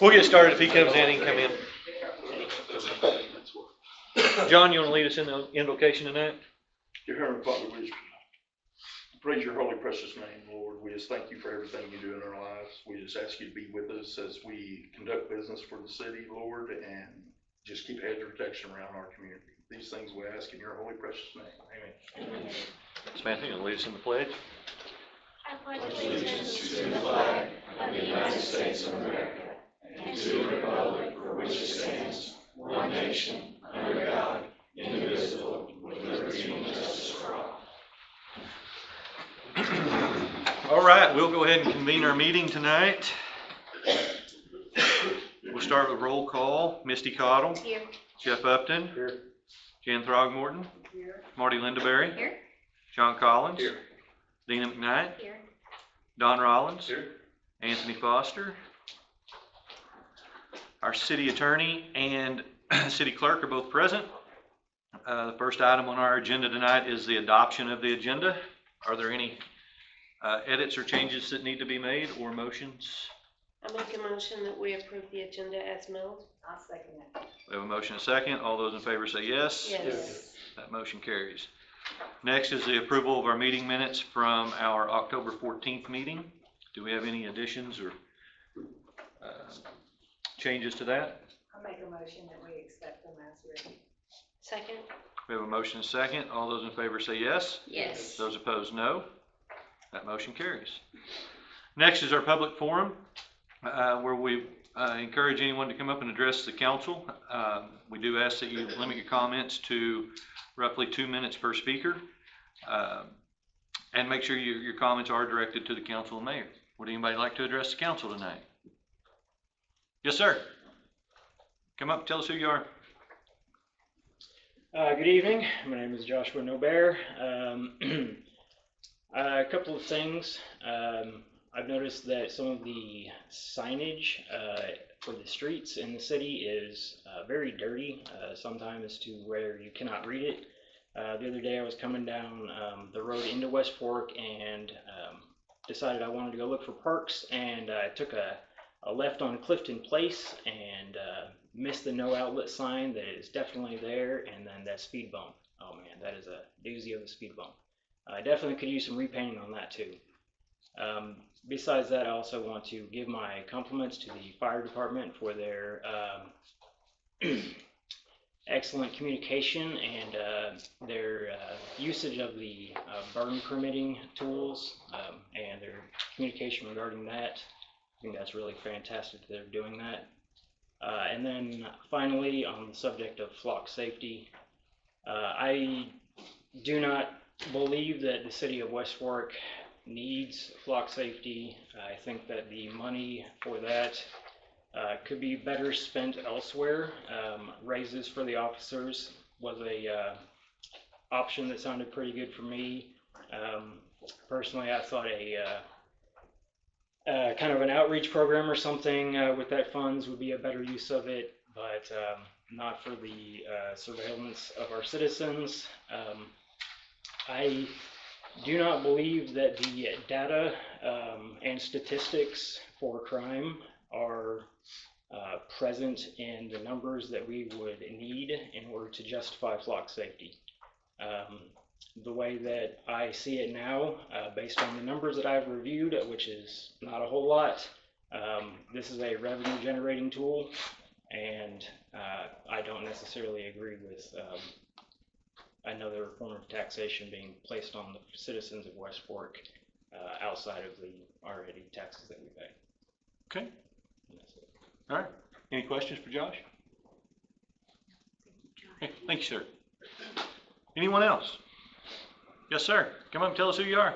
We'll get started. If he comes in, he can come in. John, you want to lead us in the invocation tonight? Dear Heavenly Father, we just praise your holy, precious name, Lord. We just thank you for everything you do in our lives. We just ask you to be with us as we conduct business for the city, Lord, and just keep a hedge of protection around our community. These things we ask in your holy, precious name. Amen. Samantha, you want to lead us in the pledge? I pledge allegiance to the flag of the United States of America and to the republic for which it stands, one nation, under God, indivisible, with liberty and justice for all. All right, we'll go ahead and convene our meeting tonight. We'll start with roll call. Misty Cottle. Here. Jeff Upton. Here. Jan Throgmorton. Here. Marty Lindaberry. Here. John Collins. Here. Dina McKnight. Here. Don Rollins. Here. Anthony Foster. Our city attorney and city clerk are both present. The first item on our agenda tonight is the adoption of the agenda. Are there any edits or changes that need to be made or motions? I make a motion that we approve the agenda as mailed. I'll second it. We have a motion and a second. All those in favor say yes. Yes. That motion carries. Next is the approval of our meeting minutes from our October 14th meeting. Do we have any additions or changes to that? I'll make a motion that we accept them as written. Second? We have a motion and a second. All those in favor say yes. Yes. Those opposed, no. That motion carries. Next is our public forum, where we encourage anyone to come up and address the council. We do ask that you limit your comments to roughly 2 minutes per speaker, and make sure your comments are directed to the council and mayor. Would anybody like to address the council tonight? Yes, sir. Come up, tell us who you are. Good evening. My name is Joshua Nobear. A couple of things. I've noticed that some of the signage for the streets in the city is very dirty, sometimes to where you cannot read it. The other day I was coming down the road into West Fork and decided I wanted to go look for parks, and I took a left on Clifton Place and missed the no outlet sign that is definitely there, and then that speed bump. Oh man, that is a doozy of a speed bump. I definitely could use some repainting on that too. Besides that, I also want to give my compliments to the fire department for their excellent communication and their usage of the burn permitting tools and their communication regarding that. I think that's really fantastic that they're doing that. And then finally, on the subject of flock safety, I do not believe that the city of West Fork needs flock safety. I think that the money for that could be better spent elsewhere. Raises for the officers was a option that sounded pretty good for me. Personally, I thought kind of an outreach program or something with that funds would be a better use of it, but not for the surveillance of our citizens. I do not believe that the data and statistics for crime are present in the numbers that we would need in order to justify flock safety. The way that I see it now, based on the numbers that I've reviewed, which is not a whole lot, this is a revenue generating tool, and I don't necessarily agree with another form of taxation being placed on the citizens of West Fork outside of the already taxes that we pay. Okay. All right. Any questions for Josh? Okay. Thank you, sir. Anyone else? Yes, sir. Come up and tell us who you are.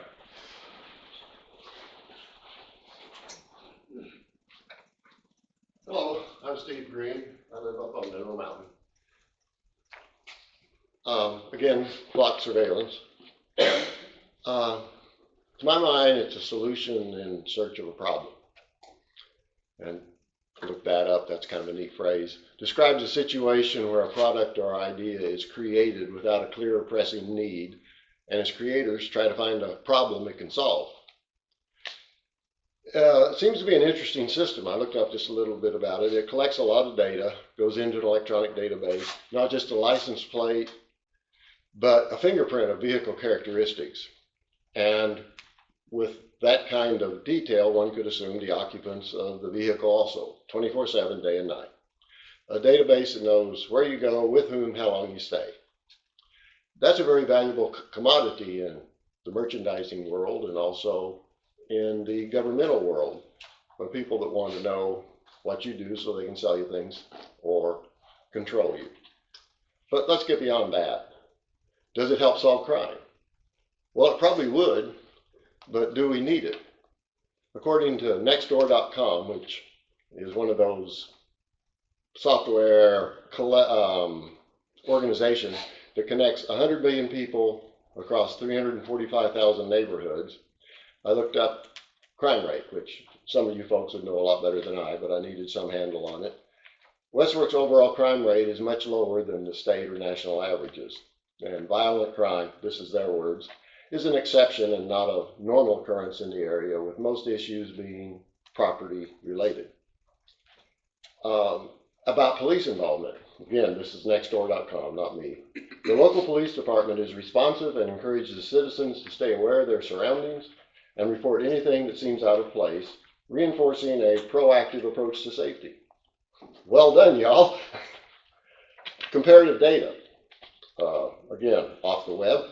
Hello, I'm Steve Green. I live up on Mineral Mountain. Again, flock surveillance. To my mind, it's a solution in search of a problem. And look that up, that's kind of a neat phrase. Describes a situation where a product or idea is created without a clear or pressing need, and its creators try to find a problem it can solve. It seems to be an interesting system. I looked up just a little bit about it. It collects a lot of data, goes into an electronic database, not just a license plate, but a fingerprint of vehicle characteristics. And with that kind of detail, one could assume the occupants of the vehicle also, 24/7, day and night. A database that knows where you go, with whom, how long you stay. That's a very valuable commodity in the merchandising world and also in the governmental world for people that want to know what you do so they can sell you things or control you. But let's get beyond that. Does it help solve crime? Well, it probably would, but do we need it? According to Nextdoor.com, which is one of those software organizations that connects 100 million people across 345,000 neighborhoods, I looked up crime rate, which some of you folks would know a lot better than I, but I needed some handle on it. Westbrook's overall crime rate is much lower than the state or national averages. And violent crime, this is their words, is an exception and not a normal occurrence in the area, with most issues being property related. About police involvement, again, this is Nextdoor.com, not me. The local police department is responsive and encourages citizens to stay aware of their surroundings and report anything that seems out of place, reinforcing a proactive approach to safety. Well done, y'all. Comparative data, again, off the web.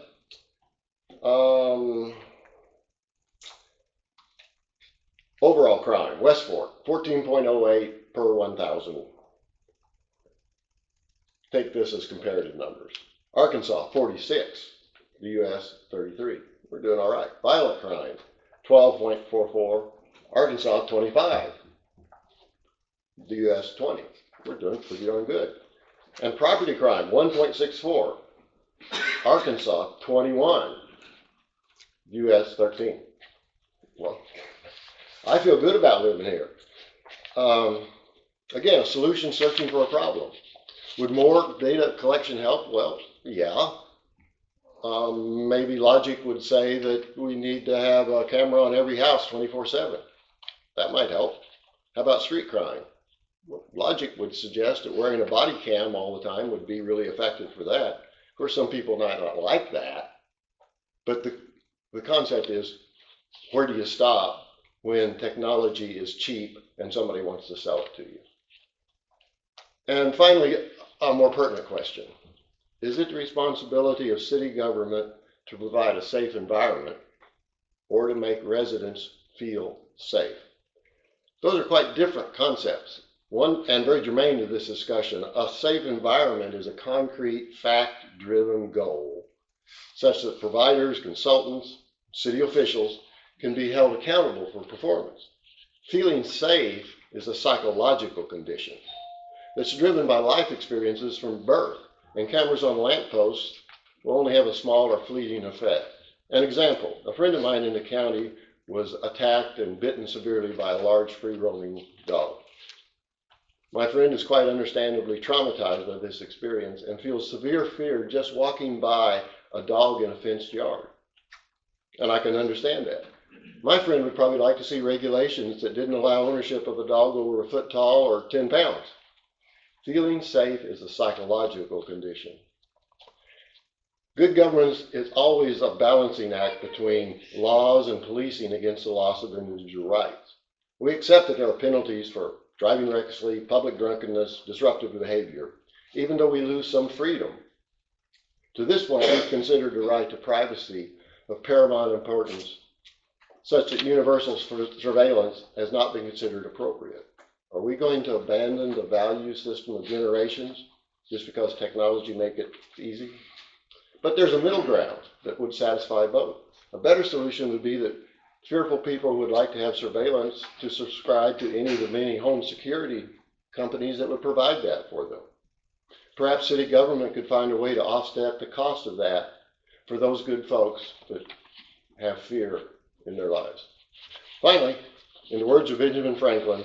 Overall crime, West Fork, 14.08 per 1,000. Take this as comparative numbers. Arkansas, 46. The U.S., 33. We're doing all right. Violent crime, 12.44. Arkansas, 25. The U.S., 20. We're doing pretty darn good. And property crime, 1.64. Arkansas, 21. U.S., 13. Well, I feel good about living here. Again, a solution searching for a problem. Would more data collection help? Well, yeah. Maybe logic would say that we need to have a camera on every house 24/7. That might help. How about street crime? Well, logic would suggest that wearing a body cam all the time would be really effective for that. Of course, some people might not like that, but the concept is, where do you stop when technology is cheap and somebody wants to sell it to you? And finally, a more pertinent question. Is it the responsibility of city government to provide a safe environment or to make residents feel safe? Those are quite different concepts. One, and very germane to this discussion, a safe environment is a concrete, fact-driven goal, such that providers, consultants, city officials can be held accountable for performance. Feeling safe is a psychological condition that's driven by life experiences from birth, and cameras on lampposts will only have a small or fleeting effect. An example, a friend of mine in the county was attacked and bitten severely by a large free-roaming dog. My friend is quite understandably traumatized by this experience and feels severe fear just walking by a dog in a fenced yard. And I can understand that. My friend would probably like to see regulations that didn't allow ownership of a dog over a foot tall or 10 pounds. Feeling safe is a psychological condition. Good governance is always a balancing act between laws and policing against the loss of individual rights. We accept that there are penalties for driving recklessly, public drunkenness, disruptive behavior, even though we lose some freedom. To this point, we've considered the right to privacy of paramount importance, such that universal surveillance has not been considered appropriate. Are we going to abandon the value system of generations just because technology make it easy? But there's a middle ground that would satisfy both. A better solution would be that fearful people who would like to have surveillance to subscribe to any of the many home security companies that would provide that for them. Perhaps city government could find a way to offset the cost of that for those good folks that have fear in their lives. Finally, in the words of Benjamin Franklin,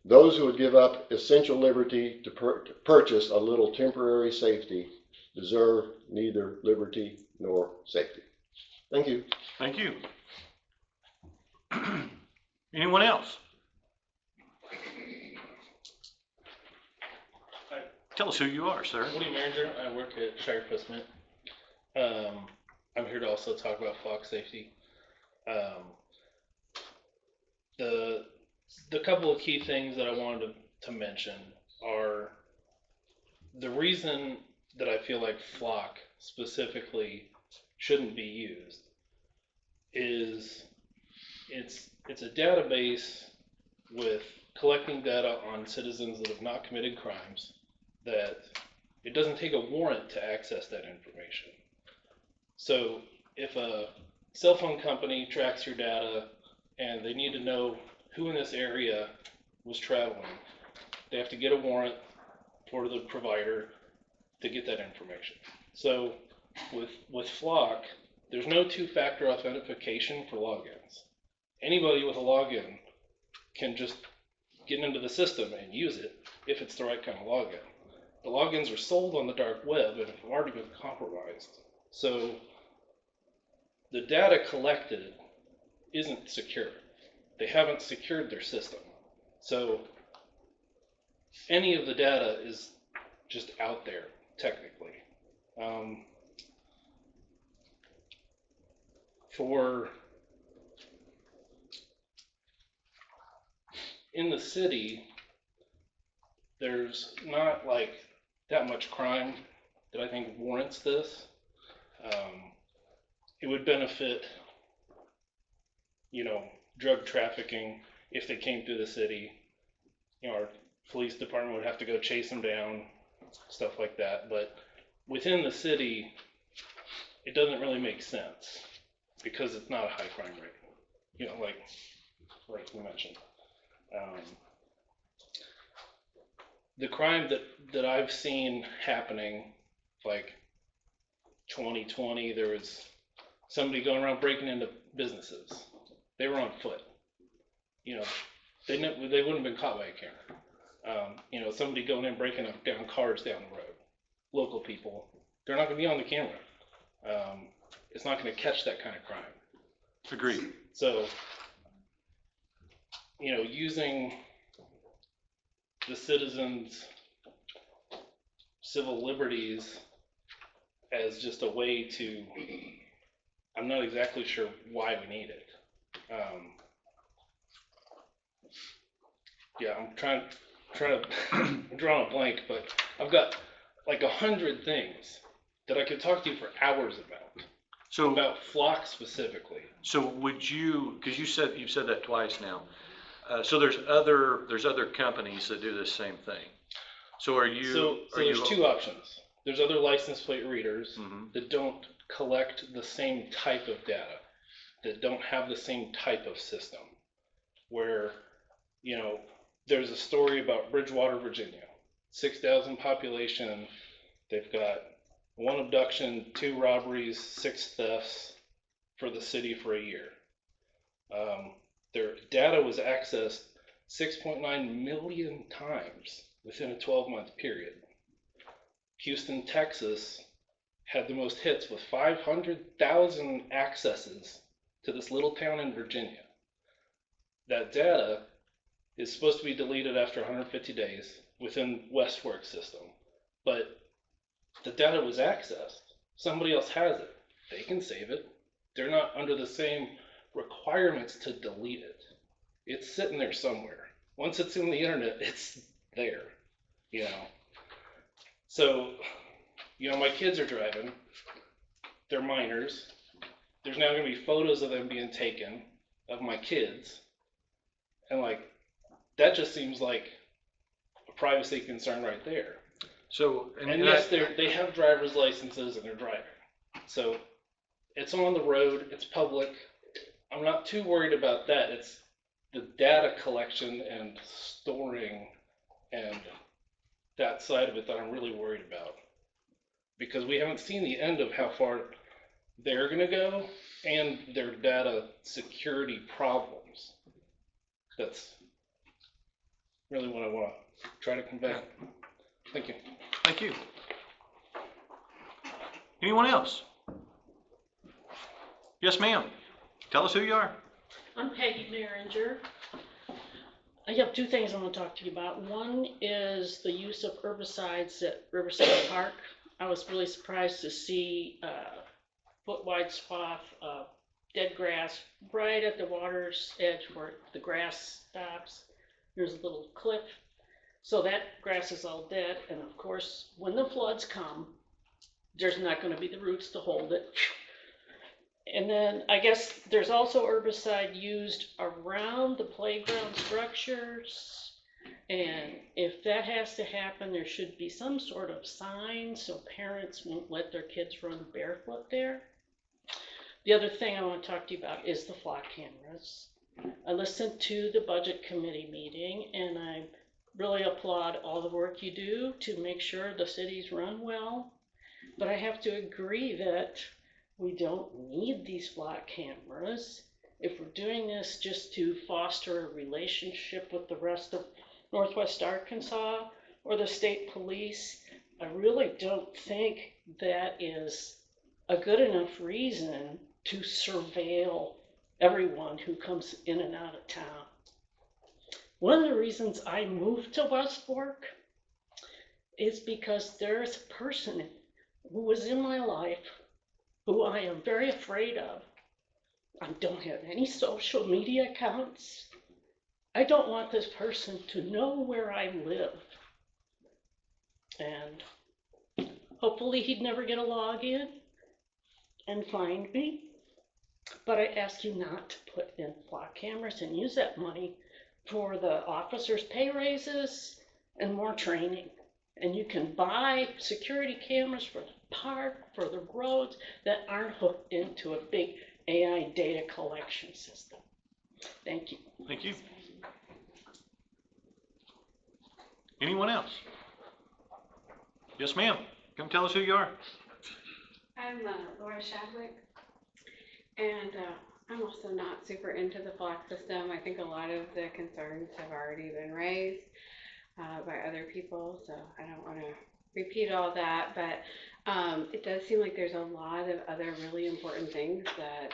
those who would give up essential liberty to purchase a little temporary safety deserve neither liberty nor safety. Thank you. Thank you. Anyone else? Tell us who you are, sir. Woody Manager, I work at Shire Postman. I'm here to also talk about flock safety. The couple of key things that I wanted to mention are the reason that I feel like flock specifically shouldn't be used is it's a database with collecting data on citizens that have not committed crimes, that it doesn't take a warrant to access that information. So if a cell phone company tracks your data and they need to know who in this area was traveling, they have to get a warrant for the provider to get that information. So with Flock, there's no two-factor authentication for logins. Anybody with a login can just get into the system and use it if it's the right kind of login. The logins are sold on the dark web and have already been compromised. So the data collected isn't secure. They haven't secured their system. So any of the data is just out there, technically. In the city, there's not like that much crime that I think warrants this. It would benefit, drug trafficking if they came through the city. Our police department would have to go chase them down, stuff like that. But within the city, it doesn't really make sense because it's not a high crime rate, like we mentioned. The crime that I've seen happening, like 2020, there was somebody going around breaking into businesses. They were on foot. They wouldn't have been caught by a camera. Somebody going in breaking down cars down the road. Local people, they're not going to be on the camera. It's not going to catch that kind of crime. Agreed. So, using the citizens' civil liberties as just a way to, I'm not exactly sure why we need it. I'm trying to draw a blank, but I've got like 100 things that I could talk to you for hours about Flock specifically. So would you, because you've said that twice now. So there's other companies that do this same thing. So there's two options. There's other license plate readers Mhm. that don't collect the same type of data, that don't have the same type of system. Where, there's a story about Bridgewater, Virginia, 6,000 population. They've got 1 abduction, 2 robberies, 6 thefts for the city for a year. Their data was accessed 6.9 million times within a 12-month period. Houston, Texas had the most hits with 500,000 accesses to this little town in Virginia. That data is supposed to be deleted after 150 days within Westworks system, but the data was accessed. Somebody else has it. They can save it. They're not under the same requirements to delete it. It's sitting there somewhere. Once it's in the internet, it's there, So, my kids are driving. They're minors. There's now going to be photos of them being taken of my kids. And that just seems like a privacy concern right there. So, and yes, they have driver's licenses and they're driving. So it's on the road, it's public. I'm not too worried about that. It's the data collection and storing and that side of it that I'm really worried about. Because we haven't seen the end of how far they're going to go and their data security problems. That's really what I want to try to convey. Thank you. Thank you. Anyone else? Yes, ma'am. Tell us who you are. I'm Peggy Maringer. I have two things I want to talk to you about. One is the use of herbicides at Riverside Park. I was really surprised to see a foot-wide swath of dead grass right at the water's edge where the grass stops. There's a little cliff. So that grass is all dead, and of course, when the floods come, there's not going to be the roots to hold it. And then I guess there's also herbicide used around the playground structures. And if that has to happen, there should be some sort of sign so parents won't let their kids run barefoot there. The other thing I want to talk to you about is the flock cameras. I listened to the budget committee meeting, and I really applaud all the work you do to make sure the cities run well. But I have to agree that we don't need these flock cameras. If we're doing this just to foster a relationship with the rest of Northwest Arkansas or the state police, I really don't think that is a good enough reason to surveil everyone who comes in and out of town. One of the reasons I moved to West Fork is because there's a person who was in my life who I am very afraid of. I don't have any social media accounts. I don't want this person to know where I live. And hopefully he'd never get a login and find me. But I ask you not to put in flock cameras and use that money for the officers' pay raises and more training. And you can buy security cameras for the park, for the roads that aren't hooked into a big AI data collection system. Thank you. Thank you. Anyone else? Yes, ma'am. Come tell us who you are. I'm Laura Shadwick, and I'm also not super into the flock system. I think a lot of the concerns have already been raised by other people, so I don't want to repeat all that, but it does seem like there's a lot of other really important things that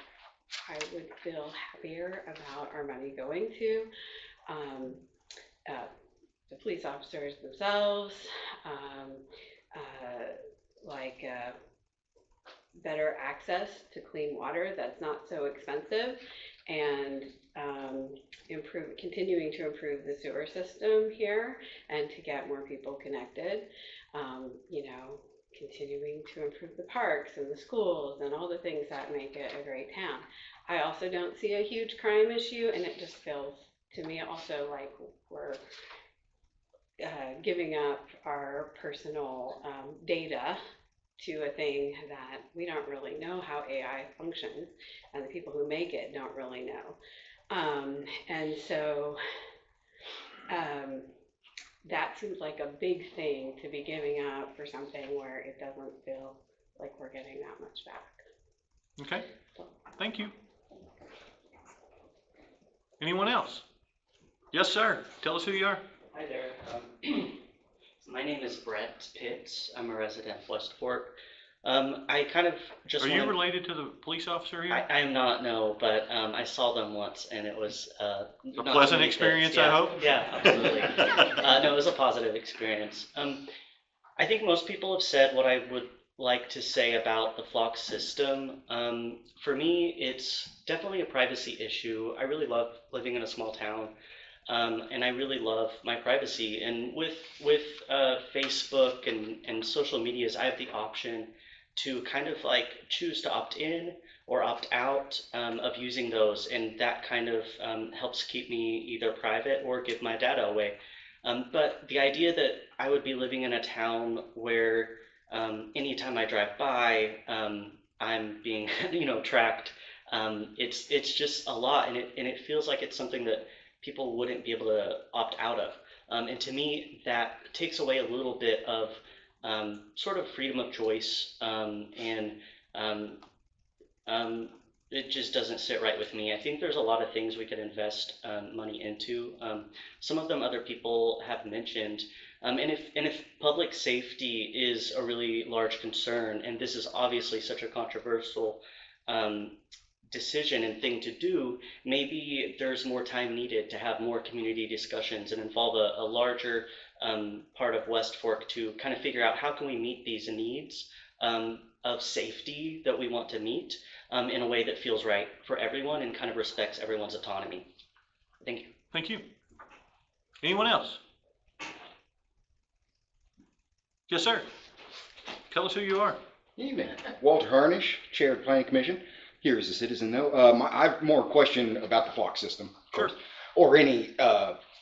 I would feel happier about our money going to. The police officers themselves, better access to clean water that's not so expensive, and continuing to improve the sewer system here and to get more people connected. Continuing to improve the parks and the schools and all the things that make it a great town. I also don't see a huge crime issue, and it just feels to me also like we're giving up our personal data to a thing that we don't really know how AI functions, and the people who make it don't really know. And so that seems like a big thing to be giving up for something where it doesn't feel like we're getting that much back. Okay, thank you. Anyone else? Yes, sir. Tell us who you are. Hi there. My name is Brett Pitts. I'm a resident of West Fork. I kind of just Are you related to the police officer here? I am not, no, but I saw them once, and it was a pleasant experience, yeah, I hope? Yeah, absolutely. No, it was a positive experience. I think most people have said what I would like to say about the flock system. For me, it's definitely a privacy issue. I really love living in a small town. And I really love my privacy. And with Facebook and social medias, I have the option to kind of like choose to opt in or opt out of using those, and that kind of helps keep me either private or give my data away. But the idea that I would be living in a town where anytime I drive by, I'm being tracked. It's just a lot, and it feels like it's something that people wouldn't be able to opt out of. And to me, that takes away a little bit of sort of freedom of choice, and it just doesn't sit right with me. I think there's a lot of things we could invest money into. Some of them other people have mentioned. And if public safety is a really large concern, and this is obviously such a controversial decision and thing to do, maybe there's more time needed to have more community discussions and involve a larger part of West Fork to kind of figure out how can we meet these needs of safety that we want to meet in a way that feels right for everyone and kind of respects everyone's autonomy. Thank you. Thank you. Anyone else? Yes, sir. Tell us who you are. Evening. Walter Harnish, Chair of the Planning Commission. Here as a citizen, though. I have more question about the flock system, of course, or any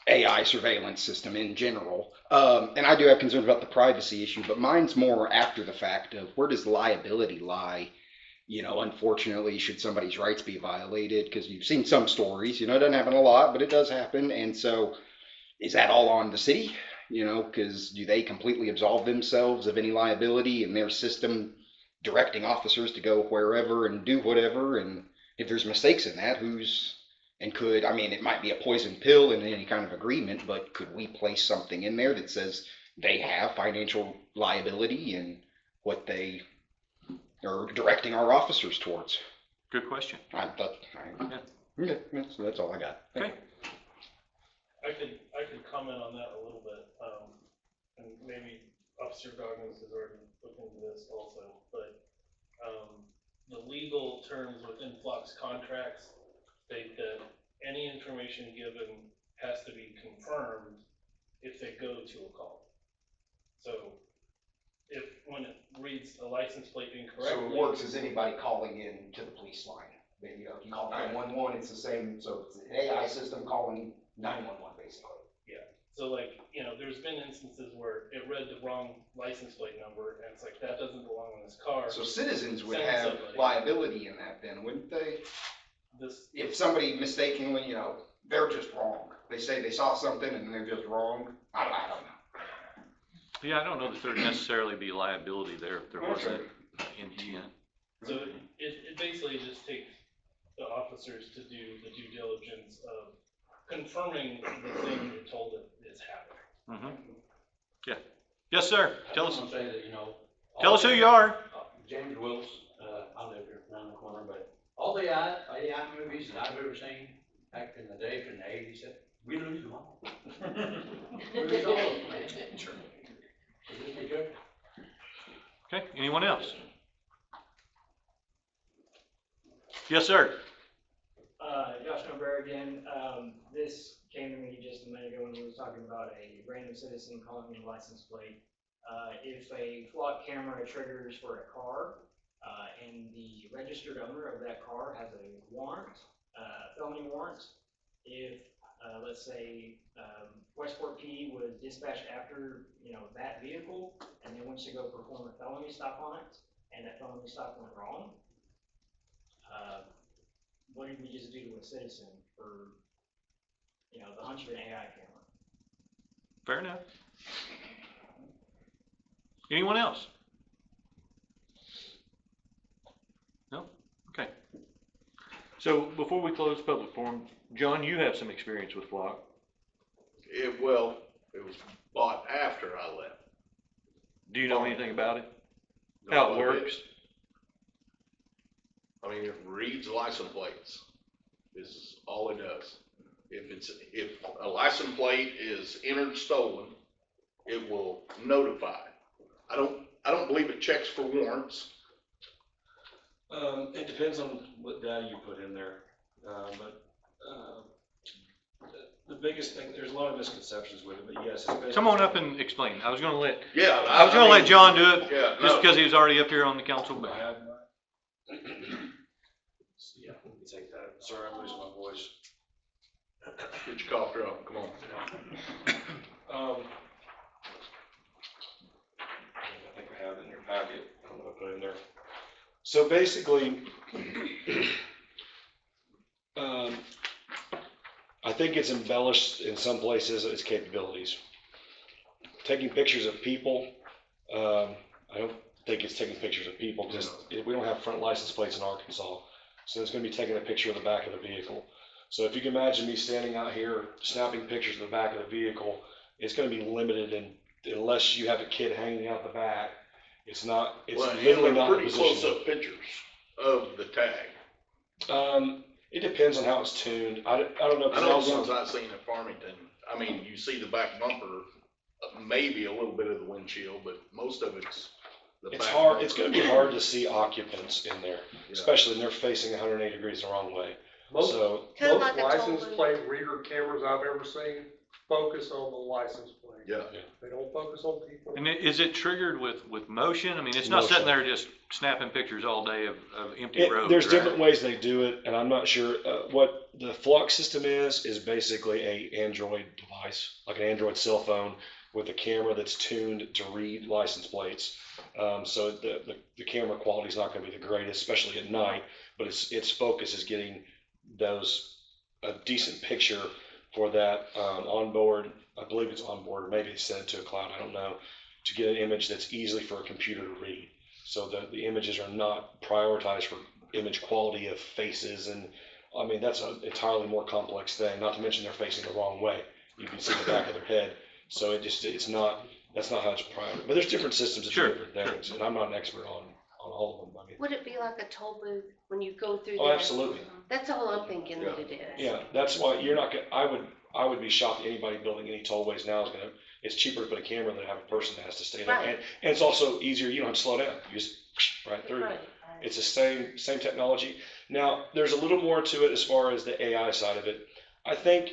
AI surveillance system in general. And I do have concerns about the privacy issue, but mine's more after the fact of where does liability lie? You know, unfortunately, should somebody's rights be violated? Because you've seen some stories, you know, it doesn't happen a lot, but it does happen. And so is that all on the city? You know, because do they completely absolve themselves of any liability in their system directing officers to go wherever and do whatever? And if there's mistakes in that, I mean, it might be a poison pill in any kind of agreement, but could we place something in there that says they have financial liability in what they are directing our officers towards? Good question. Okay, that's all I got. Okay. I could comment on that a little bit, and maybe Officer Goggins has already looked into this also, but the legal terms within Flock's contracts state that any information given has to be confirmed if they go to a call. So when it reads a license plate incorrectly. So it works as anybody calling in to the police line. You know, if you call 911, it's the same. So it's an AI system calling 911 basically. Yeah. So like, you know, there's been instances where it read the wrong license plate number and it's like, that doesn't belong in this car. So citizens would Send have somebody. liability in that then, wouldn't they? If somebody mistakenly, you know, they're just wrong. They say they saw something and they're just wrong. I don't know. Yeah, I don't know that there'd necessarily be liability there if there That's wasn't intent. So it basically just takes the officers to do the due diligence of confirming the thing you're told is happening. Mm-hmm. Yeah. Yes, sir. Tell us. I just want to say that, you know. Tell us who you are. James Wills, I live here around the corner, but all the AI movies that I've ever seen back in the day from the 80s, we lose them all. We lose all of them, man. Sure. Just be careful. Okay. Anyone else? Yes, sir. Josh Nober again. This came to me just a minute ago when we were talking about a random citizen calling me a license plate. If a flock camera triggers for a car, and the registered owner of that car has a warrant, felony warrant, if, let's say, Westport PD was dispatched after, you know, that vehicle, and they went to go perform a felony stop on it, and that felony stop went wrong, what did we just do to a citizen for, you know, the hunch of an AI camera? Fair enough. Anyone else? No? Okay. So before we close public forum, John, you have some experience with Flock. It was bought after I left. Do you know anything about it? How it works? I mean, it reads license plates is all it does. If a license plate is entered stolen, it will notify. I don't believe it checks for warrants. It depends on what data you put in there, but the biggest thing, there's a lot of misconceptions with it, but yes. Come on up and explain. I was gonna let let John do it, Yeah, just because he was already up here on the council, but. Yeah, let me take that. Sorry, I'm losing my voice. Get your cough drop, come on. I think I have it in your packet. I'm gonna put it in there. So basically, I think it's embellished in some places its capabilities. Taking pictures of people, I don't think it's taking pictures of people because we don't have front license plates in Arkansas. So it's going to be taking a picture of the back of the vehicle. So if you can imagine me standing out here snapping pictures of the back of the vehicle, it's going to be limited unless you have a kid hanging out the back. It's literally not pretty close up pictures of the tag. It depends on how it's tuned. I don't know. I 'Cause know was the on- ones I've seen at Farmington, I mean, you see the back bumper, maybe a little bit of the windshield, but most of it's the back It's hard, bumper. it's gonna be hard to see occupants in there, Yeah. especially when they're facing 180 degrees the wrong way. Most, So, Kinda most like a toll license booth. plate reader cameras I've ever seen focus on the license plate. Yeah. They don't focus on people. And is it triggered with motion? I mean, it's not sitting Motion. there just snapping pictures all day of empty roads, there's right? different ways they do it, and I'm not sure, what the Flux system is basically a Android device, like an Android cell phone with a camera that's tuned to read license plates. So the camera quality is not gonna be the greatest, especially at night, but its focus is getting a decent picture for that, onboard, I believe it's onboard, or maybe it's sent to a cloud, I don't know, to get an image that's easily for a computer to read. So the images are not prioritized for image quality of faces, and I mean, that's an entirely more complex thing, not to mention they're facing the wrong way. You can see the back of their head, so that's not how it's prioritized. But there's different systems that do Sure, different things, and I'm not an expert on all of them. I mean, Would it be like a toll booth when you go through oh, there? absolutely. That's all I'm thinking that it is. Yeah, that's why you're not gonna, I would be shocked at anybody building any tollways now it's cheaper to put a camera than have a person that has to stay there. Right. And it's also easier, you don't have to slow down, you just right through. Right. It's the same technology. Now, there's a little more to it as far as the AI side of it. I think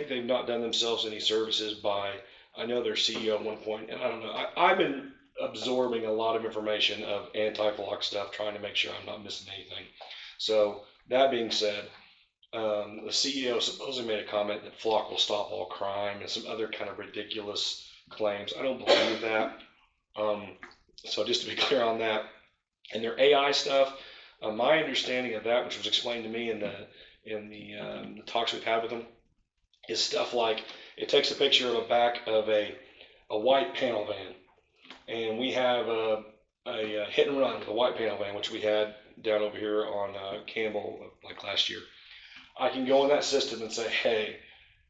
they've not done themselves any services by, I know their CEO at one point, and I don't know, I've been absorbing a lot of information of anti-flock stuff, trying to make sure I'm not missing anything. So that being said, the CEO supposedly made a comment that flock will stop all crime and some other kind of ridiculous claims. I don't believe that. So just to be clear on that, and their AI stuff, my understanding of that, which was explained to me in the talks we've had with them, is stuff like it takes a picture of a back of a white panel van, and we have a hit and run with a white panel van, which we had down over here on Campbell like last year. I can go in that system and say, hey,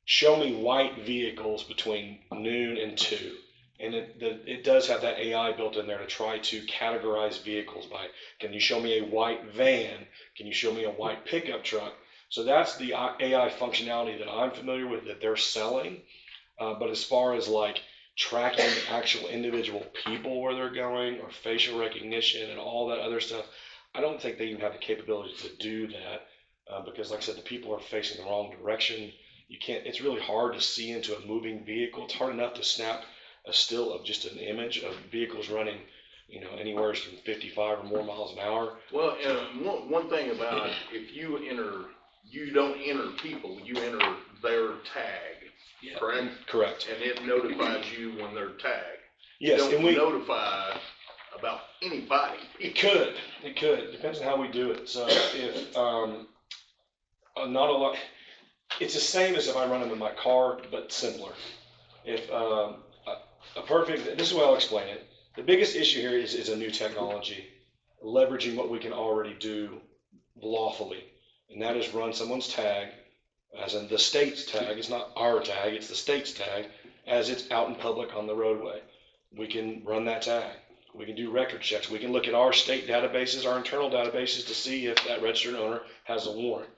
show me white vehicles between noon and 2. And it does have that AI built in there to try to categorize vehicles by, can you show me a white van? Can you show me a white pickup truck? So that's the AI functionality that I'm familiar with that they're selling. But as far as like tracking actual individual people where they're going or facial recognition and all that other stuff, I don't think they even have the capability to do that. Because like I said, the people are facing the wrong direction. It's really hard to see into a moving vehicle. It's hard enough to snap a still of just an image of vehicles running, anywhere from 55 or more miles an hour. Well, one thing about if you don't enter people, you enter their tag, Yeah. correct? Correct. And it notifies you when they're tagged. Yes, Don't and we notify about anybody. It could. Depends on how we do it. So if not a lot, it's the same as if I run them in my car, but simpler. If this is what I'll explain it. The biggest issue here is a new technology, leveraging what we can already do lawfully, and that is run someone's tag, as in the state's tag. It's not our tag, it's the state's tag, as it's out in public on the roadway. We can run that tag. We can do record checks. We can look at our state databases, our internal databases, to see if that registered owner has a warrant.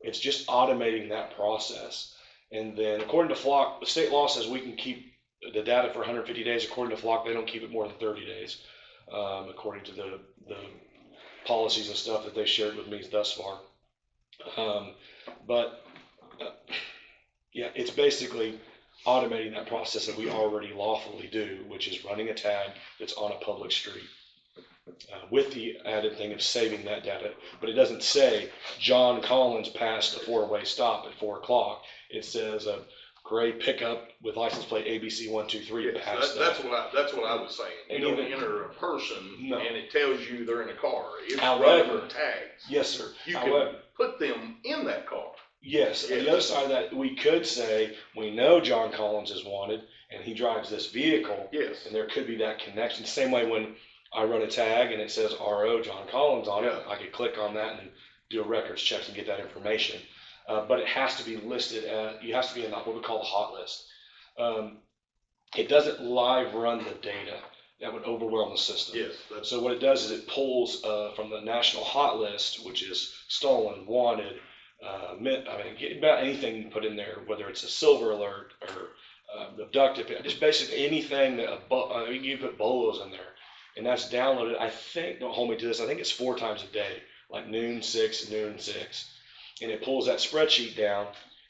It's just automating that process. And then according to Flock, the state law says we can keep the data for 150 days. According to Flock, they don't keep it more than 30 days, according to the policies and stuff that they shared with me thus far. Yeah, it's basically automating that process that we already lawfully do, which is running a tag that's on a public street. With the added thing of saving that data, but it doesn't say John Collins passed a 4-way stop at 4 o'clock. It says a gray pickup with license plate ABC 123 Yes, passed that's what I was saying. You And don't even- enter a person No. and it tells you they're in a car. It's However- running tags. Yes, sir. You However, can put them in that car. yes, on the other side of that, we could say, we know John Collins is wanted, and he drives this vehicle, Yes. and there could be that connection. Same way when I run a tag and it says RO John Collins on it, Yeah. I could click on that and do a records check and get that information. But it has to be listed you have to be in what we call the hot list. It doesn't live run the data. that would overwhelm the system. Yes, that's, So what it does is it pulls from the national hot list, which is stolen, wanted, about anything you put in there, whether it's a silver alert or abducted, just basically anything that you put bolos in there, and that's downloaded. I think, don't hold me to this, I think it's 4 times a day, like noon 6, and it pulls that spreadsheet down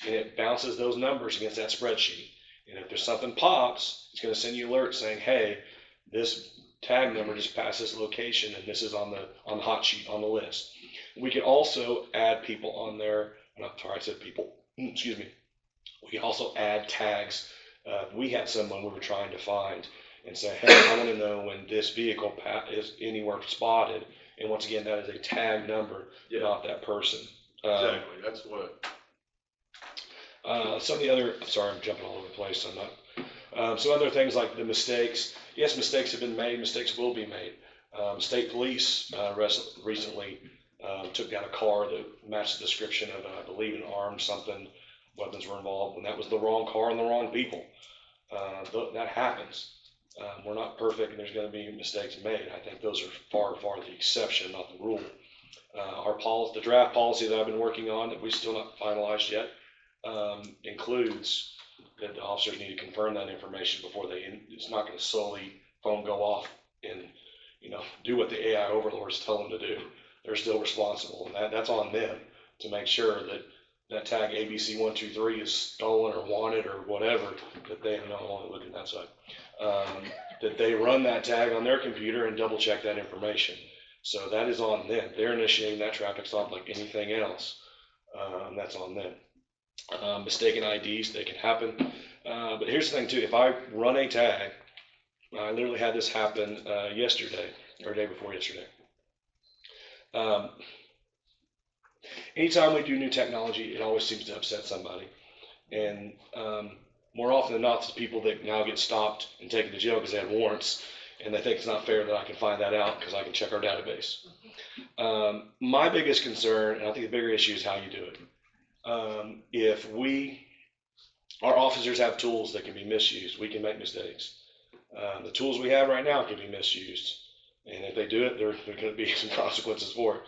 and it bounces those numbers against that spreadsheet. And if there's something pops, it's going to send you alerts saying, hey, this tag number just passed this location and this is on the hot sheet on the list. We could also add people on there. I said people. Excuse me. We can also add tags. We had someone we were trying to find and say, hey, I want to know when this vehicle is anywhere spotted. And once again, that is a tag number, not that person. exactly, that's what, Some of the other, sorry, I'm jumping all over the place. I'm not. Some other things like the mistakes. Yes, mistakes have been made. Mistakes will be made. State police recently took down a car that matched the description of, I believe, an armed something. Weapons were involved, and that was the wrong car and the wrong people. That happens. We're not perfect, and there's going to be mistakes made. I think those are far, far the exception, not the rule. The draft policy that I've been working on, that we still not finalized yet, includes that the officers need to confirm that information before it's not going to solely phone go off and, do what the AI overlords tell them to do. They're still responsible, and that's on them to make sure that tag ABC123 is stolen or wanted or whatever, that they, only look at that side, that they run that tag on their computer and double check that information. So that is on them. They're initiating that traffic stop like anything else. That's on them. Mistaken IDs, they can happen. But here's the thing too, if I run a tag, I literally had this happen yesterday, or day before yesterday. Anytime we do new technology, it always seems to upset somebody. And more often than not, it's people that now get stopped and taken to jail because they had warrants, and they think it's not fair that I can find that out because I can check our database. My biggest concern, and I think the bigger issue, is how you do it. If our officers have tools that can be misused, we can make mistakes. The tools we have right now can be misused, and if they do it, there are going to be some consequences for it.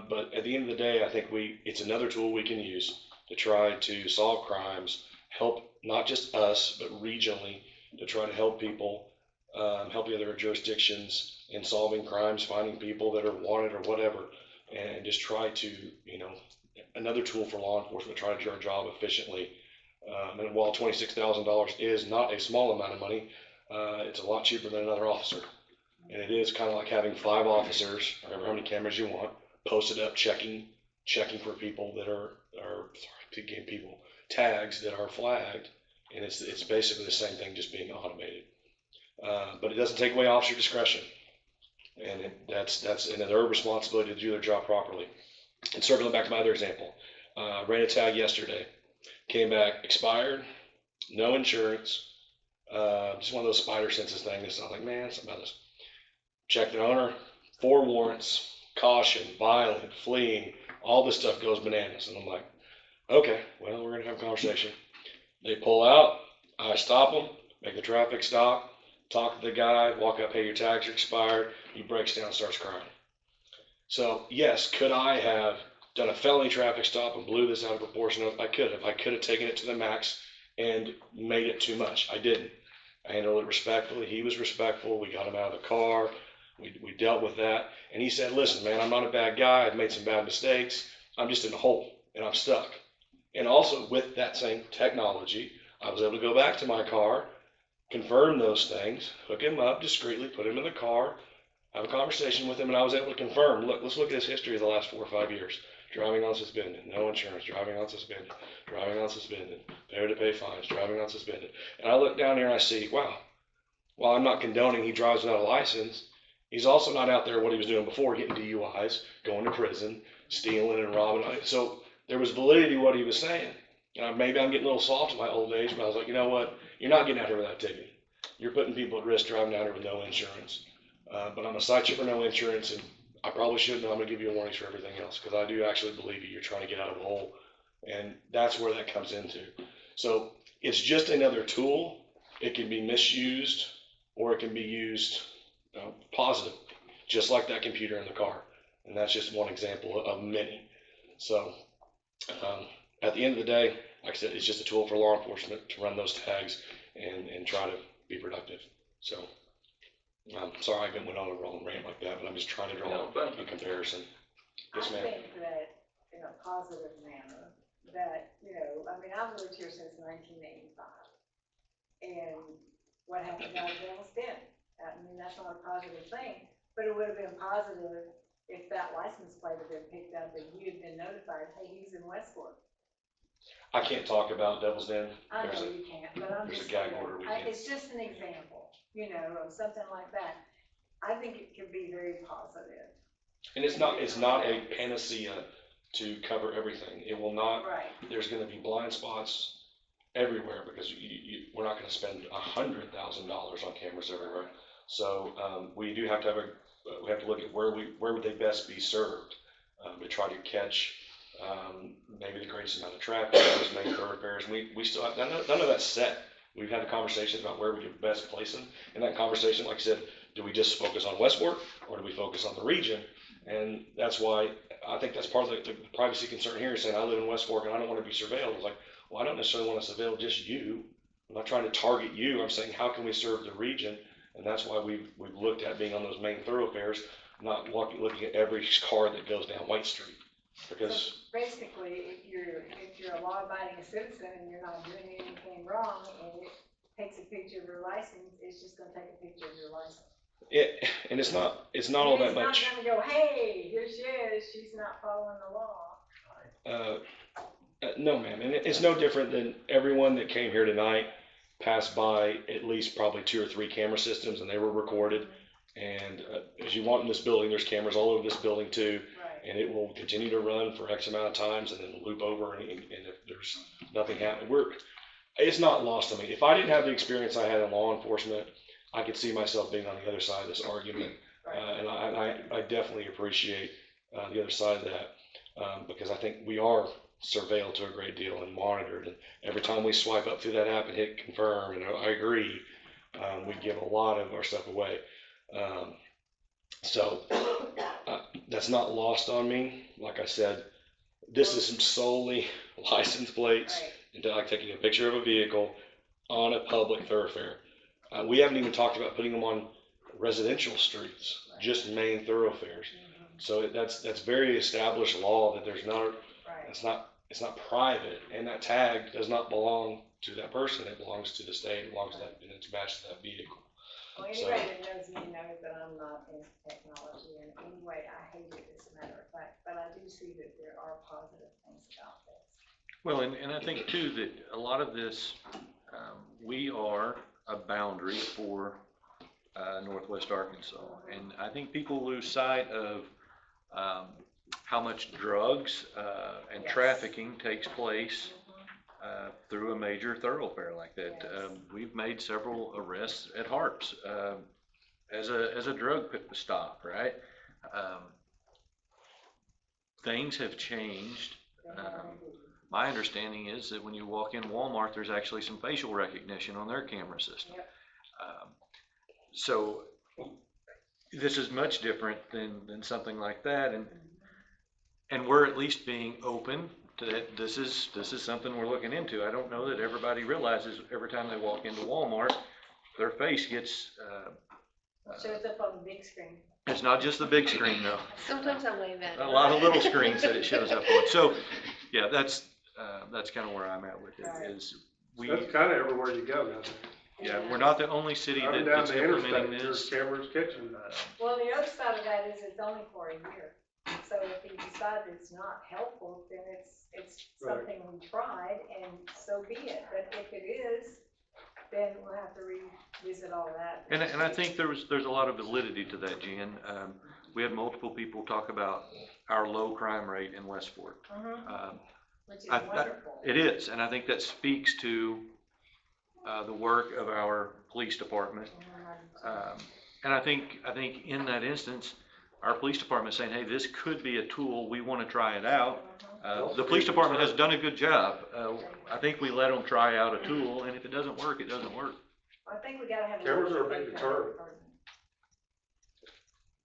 But at the end of the day, I think it's another tool we can use to try to solve crimes, help not just us, but regionally, to try to help people, help the other jurisdictions in solving crimes, finding people that are wanted or whatever, and just try to, another tool for law enforcement, try to do our job efficiently. And while $26,000 is not a small amount of money, it's a lot cheaper than another officer. And it is kind of like having 5 officers, or however many cameras you want, posted up checking for people that are tags that are flagged, and it's basically the same thing, just being automated. But it doesn't take away officer discretion, and that's their responsibility to do their job properly. And circling back to my other example, ran a tag yesterday, came back expired, no insurance, just one of those spider senses things. I'm like, man, something about this. Check the owner, 4 warrants, caution, violent, fleeing, all this stuff goes bananas. And I'm like, okay, well, we're going to have a conversation. They pull out, I stop them, make the traffic stop, talk to the guy, walk up, hey, your tags are expired. He breaks down and starts crying. So yes, could I have done a felony traffic stop and blew this out of proportion? I could have. I could have taken it to the max and made it too much. I didn't. I handled it respectfully. He was respectful. We got him out of the car. We dealt with that. And he said, listen, man, I'm not a bad guy. I've made some bad mistakes. I'm just in a hole and I'm stuck. And also with that same technology, I was able to go back to my car, confirm those things, hook him up discreetly, put him in the car, have a conversation with him, and I was able to confirm, look, let's look at his history of the last 4 or 5 years. Driving on suspended, no insurance, driving on suspended, failure to pay fines, driving on suspended. And I look down here and I see, wow, while I'm not condoning he drives without a license, he's also not out there what he was doing before, getting DUIs, going to prison, stealing and robbing. So there was validity to what he was saying. Maybe I'm getting a little soft in my old age, but I was like, you know what? You're not getting out here without a ticket. You're putting people at risk driving down here with no insurance. But I'm going to cite you for no insurance, and I probably shouldn't. I'm going to give you a warning for everything else, because I do actually believe you're trying to get out of a hole. And that's where that comes into. So it's just another tool. It can be misused or it can be used positively, just like that computer in the car. And that's just one example of many. So at the end of the day, like I said, it's just a tool for law enforcement to run those tags and try to be productive. So I'm sorry I went on a long rant like that, but I'm just trying to draw a comparison. Yes, ma'am. I think that in a positive manner, that, you know, I mean, I've lived here since 1985. And what happened out of Devil's Den? I mean, that's not a positive thing, but it would have been positive if that license plate had been picked up and you had been notified, hey, he's in Westport. I can't talk about Devil's Den. I know you can't, but I'm There's a just gag saying, order we can't. it's just an example, you know, of something like that. I think it could be very positive. And it's not a panacea to cover everything. It will not. Right. There's going to be blind spots everywhere because we're not going to spend $100,000 on cameras everywhere. So we do have to we have to look at where would they best be served to try to catch maybe the greatest amount of traffic, those main thoroughfares. We still have none of that's set. We've had the conversations about where we could best place them. In that conversation, like I said, do we just focus on Westport or do we focus on the region? And that's why I think that's part of the privacy concern here, is saying I live in West Fork and I don't want to be surveilled. It's like, well, I don't necessarily want to surveil just you. I'm not trying to target you. I'm saying, how can we serve the region? And that's why we've looked at being on those main thoroughfares, not looking at every car that goes down White Street. Because so basically, if you're a law-abiding citizen and you're not doing anything wrong, and it takes a picture of your license, it's just going to take a picture of your license. And it's not all that much. It's not going to go, hey, here she is, she's not following the law. No, ma'am. And it's no different than everyone that came here tonight passed by at least probably 2 or 3 camera systems, and they were recorded. And as you want in this building, there's cameras all over this building too. Right. And it will continue to run for X amount of times and then loop over. And if there's nothing happening, it's not lost on me. If I didn't have the experience I had in law enforcement, I could see myself being on the other side of this argument. And I definitely appreciate the other side of that because I think we are surveilled to a great deal and monitored. And every time we swipe up through that app and hit confirm, and I agree, we give a lot of our stuff away. So that's not lost on me. Like I said, this is solely license plates and like taking a picture of a vehicle on a public thoroughfare. We haven't even talked about putting them on residential streets, just main thoroughfares. So that's very established law that there's not, it's not private, and that tag does not belong to that person. It belongs to the state. It belongs to that, and it's matched to that vehicle. Well, anybody that knows me knows that I'm not into technology in any way. I hate it, as a matter of fact, but I do see that there are positive things about this. Well, and I think too that a lot of this, we are a boundary for Northwest Arkansas, and I think people lose sight of how much drugs and trafficking takes place through a major thoroughfare like that. We've made several arrests at Harps as a drug stop, right? Things have changed. My understanding is that when you walk in Walmart, there's actually some facial recognition on their camera system. So this is much different than something like that, and we're at least being open to that. This is something we're looking into. I don't know that everybody realizes every time they walk into Walmart, their face gets shows up on the big screen. It's not just the big screen though. Sometimes I wave at it. A lot of little screens that it shows up on. So yeah, that's kind of where I'm at with it. Is That's kind of everywhere you go now. Yeah, we're not the only city that's implementing this. There's cameras catching that. Well, the other side of that is it's only for a year. So if you decide it's not helpful, then it's something we tried, and so be it. But if it is, then we'll have to revisit all that. And I think there's a lot of validity to that, Jen. We had multiple people talk about our low crime rate in West Fork. Which is wonderful. It is, and I think that speaks to the work of our police department. And I think in that instance, our police department is saying, hey, this could be a tool. We want to try it out. The police department has done a good job. I think we let them try out a tool, and if it doesn't work, it doesn't work. I think we gotta have. Cameras are a big deterrent.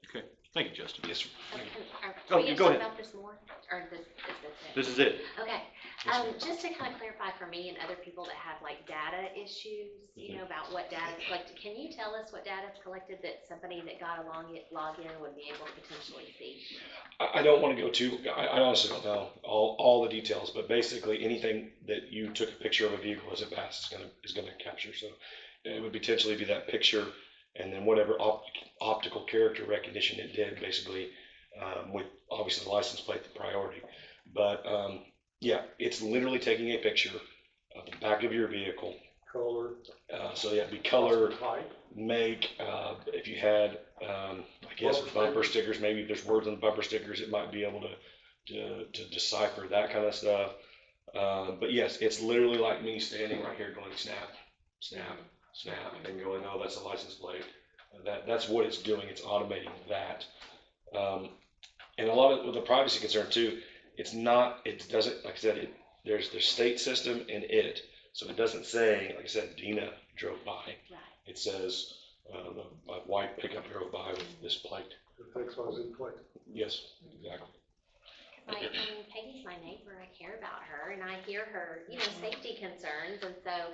Okay, thank you, Justin. Yes, sir. Oh, Are we you gonna go talk ahead. about this more, or this it? This is it. Okay, Yes, ma'am. just to kind of clarify for me and other people that have like data issues, you know, about what data is collected, can you tell us what data is collected that somebody that got a login would be able to potentially see? I don't want to go too, I honestly don't know all the details, but basically anything that you took a picture of a vehicle as it passes is gonna capture. So it would potentially be that picture and then whatever optical character recognition it did, basically, with obviously the license plate the priority. But yeah, it's literally taking a picture of the back of your vehicle. Color. So yeah, it'd be color, Height. make, if you had, I guess bumper stickers, maybe if there's words on the bumper stickers, it might be able to decipher that kind of stuff. But yes, it's literally like me standing right here going snap, snap, snap, and going, oh, that's a license plate. That's what it's doing. It's automating that. And a lot of with the privacy concern too, it doesn't, like I said, there's the state system and it. So it doesn't say, like I said, Dina drove by. Right. It says, a white pickup drove by with this plate. The XYZ plate. Yes, exactly. Like, I mean, Peggy's my neighbor, I care about her, and I hear her, you know, safety concerns, and so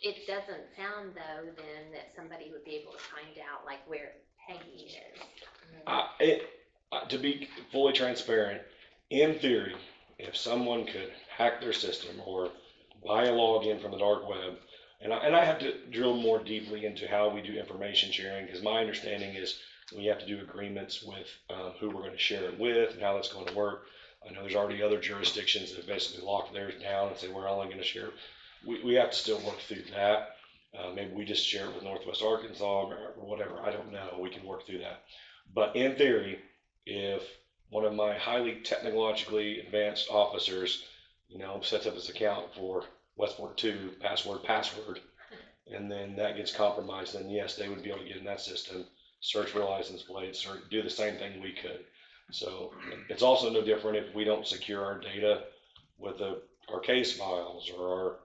it doesn't sound though then that somebody would be able to find out like where Peggy is. To be fully transparent, in theory, if someone could hack their system or buy a login from the dark web, and I have to drill more deeply into how we do information sharing, because my understanding is we have to do agreements with who we're going to share it with and how that's going to work. I know there's already other jurisdictions that have basically locked theirs down and say we're only going to share. We have to still work through that. Maybe we just share it with Northwest Arkansas or whatever. I don't know. We can work through that. But in theory, if one of my highly technologically advanced officers, you know, sets up his account for West Fork 2 password, and then that gets compromised, then yes, they would be able to get in that system, search for license plates, or do the same thing we could. So it's also no different if we don't secure our data with our case files or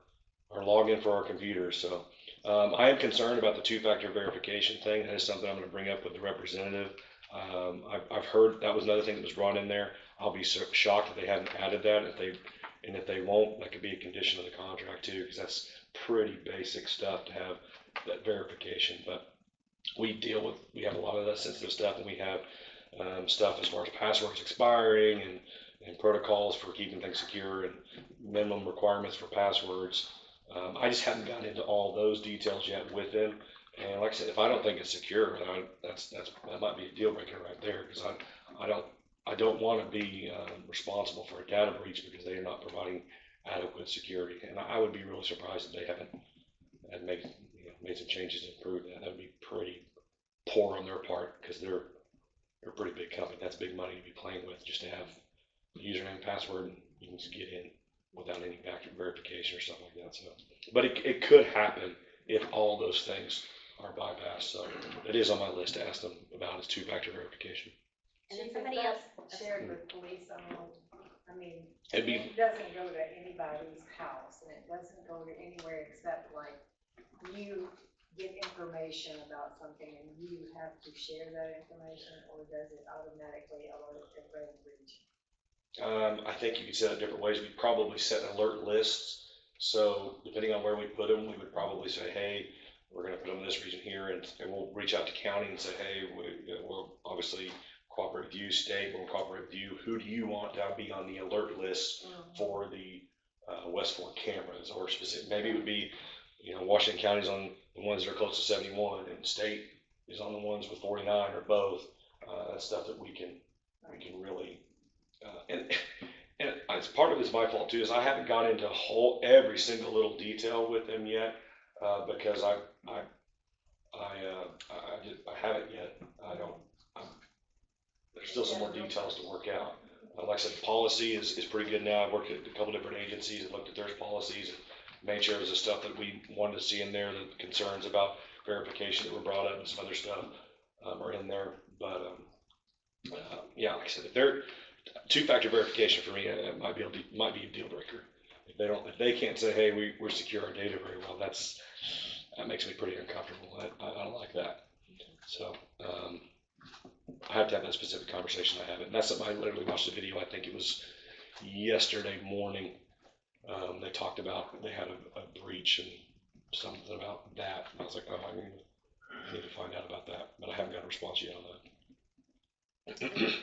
our login for our computers. So I am concerned about the two-factor verification thing. That is something I'm going to bring up with the representative. I've heard that was another thing that was brought in there. I'll be shocked if they haven't added that. If they won't, that could be a condition of the contract too, because that's pretty basic stuff to have that verification. But we have a lot of that sensitive stuff, and we have stuff as far as passwords expiring and protocols for keeping things secure and minimum requirements for passwords. I just haven't gotten into all those details yet with them. And like I said, if I don't think it's secure, that might be a deal breaker right there, because I don't want to be responsible for a data breach because they are not providing adequate security. And I would be really surprised if they haven't made some changes to improve that. That would be pretty poor on their part, because they're a pretty big company. That's big money to be playing with, just to have a username, password, and you can just get in without any factor verification or something like that. So, but it could happen if all those things are bypassed. So it is on my list to ask them about is two-factor verification. And then somebody else. Shared with police, I mean, It'd be, it doesn't go to anybody's house, and it doesn't go to anywhere except like you get information about something and you have to share that information, or does it automatically alert the red breach? I think you could set it different ways. We'd probably set alert lists. So depending on where we put them, we would probably say, hey, we're going to put them in this region here, and we'll reach out to county and say, hey, we'll obviously cooperate with you, state, we'll cooperate with you. Who do you want to be on the alert list for the West Fork cameras? Or specific, maybe it would be, you know, Washington County's on the ones that are close to 71, and state is on the ones with 49 or both. That's stuff that we can really, and it's part of it's my fault too, is I haven't got into every single little detail with them yet, because I haven't yet. There's still some more details to work out. Like I said, the policy is pretty good now. I've worked at a couple different agencies and looked at their policies and made sure it was the stuff that we wanted to see in there. The concerns about verification that were brought up and some other stuff are in there. But yeah, like I said, if they're two-factor verification for me, it might be a deal breaker. If they can't say, hey, we're secure our data very well, that makes me pretty uncomfortable. I don't like that. So, I have to have that specific conversation. I haven't. And that's something I literally watched the video. I think it was yesterday morning. They talked about, they had a breach and something about that. And I was like, oh, I need to find out about that, but I haven't got a response yet on that.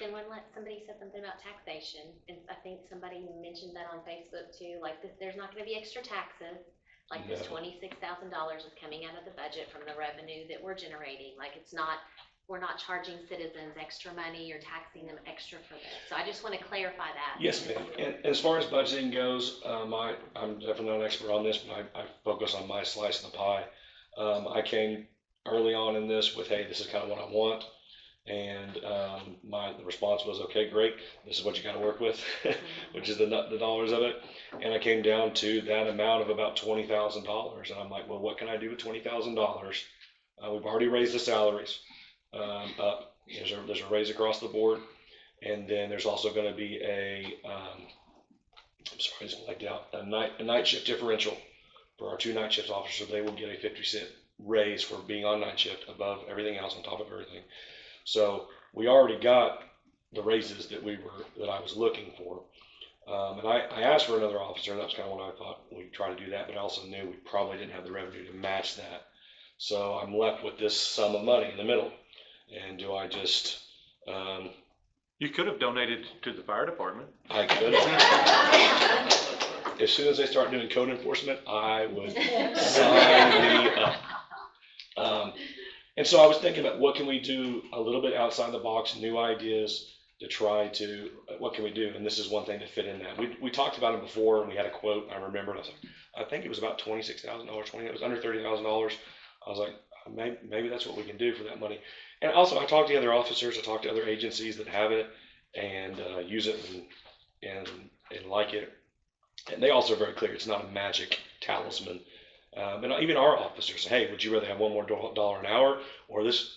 Then when somebody said something about taxation, and I think somebody mentioned that on Facebook too, like there's not gonna be extra taxes. Like this No. $26,000 is coming out of the budget from the revenue that we're generating. Like it's not, we're not charging citizens extra money or taxing them extra for this. So I just wanna clarify that. Yes, ma'am. And as far as budgeting goes, I'm definitely not an expert on this, but I focus on my slice of the pie. I came early on in this with, hey, this is kind of what I want. And the response was, okay, great, this is what you got to work with, which is the dollars of it. And I came down to that amount of about $20,000. And I'm like, well, what can I do with $20,000? We've already raised the salaries up. There's a raise across the board. And then there's also going to be I'm sorry, I just blanked out, a night shift differential for our 2 night shift officers. They will get a 50-cent raise for being on night shift above everything else, on top of everything. So we already got the raises that I was looking for. And I asked for another officer, and that's kind of what I thought we'd try to do that, but I also knew we probably didn't have the revenue to match that. So I'm left with this sum of money in the middle. And do I just, You could have donated to the fire department. I could have. As soon as they start doing code enforcement, I would sign me up. And so I was thinking about what can we do a little bit outside the box, new ideas to try to, what can we do? And this is one thing to fit in that. We talked about it before, and we had a quote, I remember, and I was like, I think it was about $26,000, it was under $30,000. I was like, maybe that's what we can do for that money. And also, I talked to other officers, I talked to other agencies that have it and use it and like it. And they also are very clear, it's not a magic talisman. And even our officers say, hey, would you rather have one more dollar an hour or this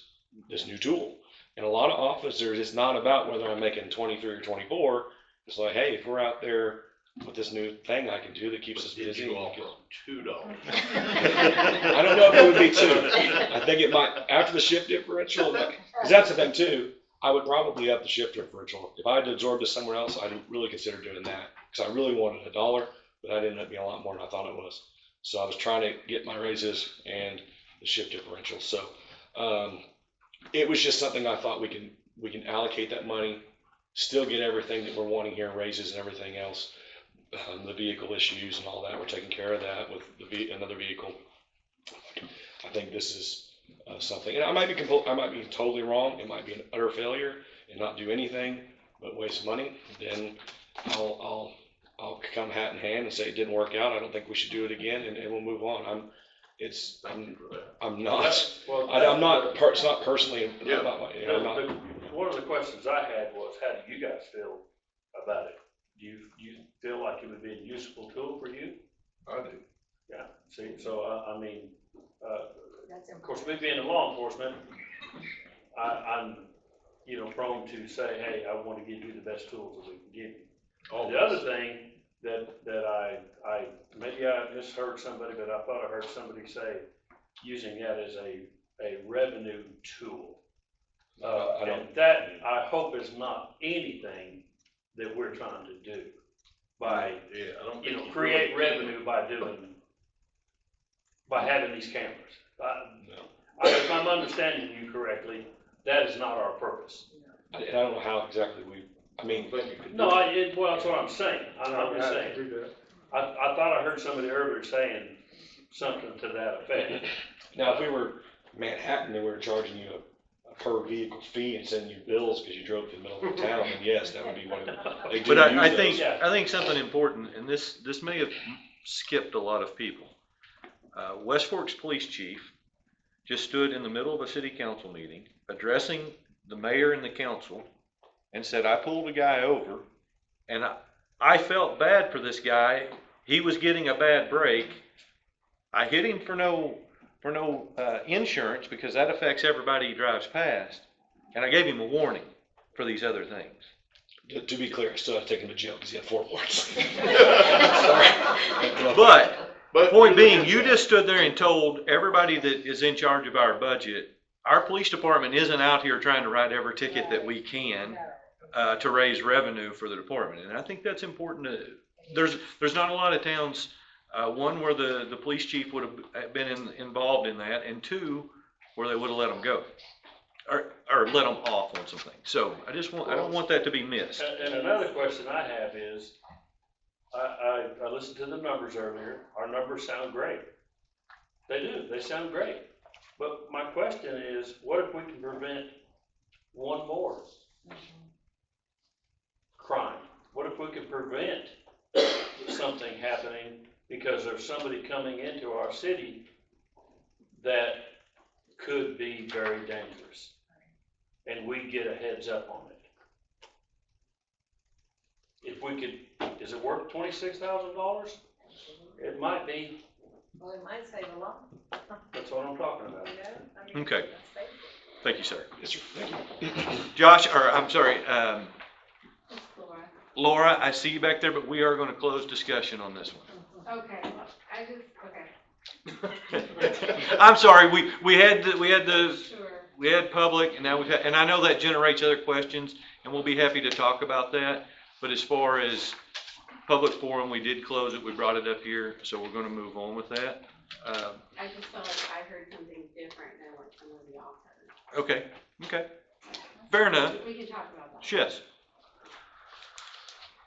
new tool? And a lot of officers, it's not about whether I'm making 23 or 24. It's like, hey, if we're out there with this new thing I can do that keeps us busy. You offer $2. I don't know if it would be 2. I think it might, after the shift differential, because that's the thing too, I would probably up the shift differential. If I had to absorb this somewhere else, I'd really consider doing that. Because I really wanted $1, but that ended up being a lot more than I thought it was. So I was trying to get my raises and the shift differential. So it was just something I thought we can allocate that money, still get everything that we're wanting here, raises and everything else. The vehicle issues and all that, we're taking care of that with another vehicle. I think this is something, and I might be totally wrong. It might be an utter failure and not do anything but waste money. Then I'll come hat in hand and say it didn't work out. I don't think we should do it again, and we'll move on. It's not personally. Yeah. I'm not. One of the questions I had was, how do you guys feel about it? Do you feel like it would be a useful tool for you? I do. Yeah, see, so I mean, of course, me being in law enforcement, I'm, prone to say, hey, I want to give you the best tools that we can give you. Oh, The other thing that I maybe I misheard somebody, but I thought I heard somebody say using that as a revenue tool. And that, I hope, is not anything that we're trying to do by, create revenue by having these cameras. If I'm understanding you correctly, that is not our purpose. I don't know how exactly No, well, that's what I'm saying. I'm just saying. I thought I heard somebody earlier saying something to that effect. Now, if we were Manhattan and we were charging you a per vehicle fee and sending you bills because you drove through the middle of the town, then yes, that would be what they do. But I think something important, and this may have skipped a lot of people. West Fork's police chief just stood in the middle of a city council meeting addressing the mayor and the council and said, I pulled a guy over and I felt bad for this guy. He was getting a bad break. I hit him for no insurance because that affects everybody he drives past. And I gave him a warning for these other things. To be clear, I still have to take him to jail because he had 4 warrants. But But Point being, you just stood there and told everybody that is in charge of our budget, our police department isn't out here trying to write every ticket that we can to raise revenue for the department. And I think that's important to, there's not a lot of towns, one where the police chief would have been involved in that, and two, where they would have let them go. Or let them off on something. So I don't want that to be missed. And another question I have is, I listened to the numbers earlier. Our numbers sound great. They do, they sound great. But my question is, what if we can prevent one more crime? What if we can prevent something happening because there's somebody coming into our city that could be very dangerous? And we get a heads up on it. If we could, is it worth $26,000? It might be. Well, it might save a lot. That's what I'm talking about. Okay. Thank you, sir. Yes, sir. Thank you. Josh, or I'm sorry, Laura. Laura, I see you back there, but we are going to close discussion on this one. Okay, well, okay. I'm sorry, we had Sure. public, and now and I know that generates other questions, and we'll be happy to talk about that. But as far as public forum, we did close it, we brought it up here, so we're gonna move on with that. I just felt like I heard something different than what some of y'all heard. Okay, fair enough. We can talk about that. Yes.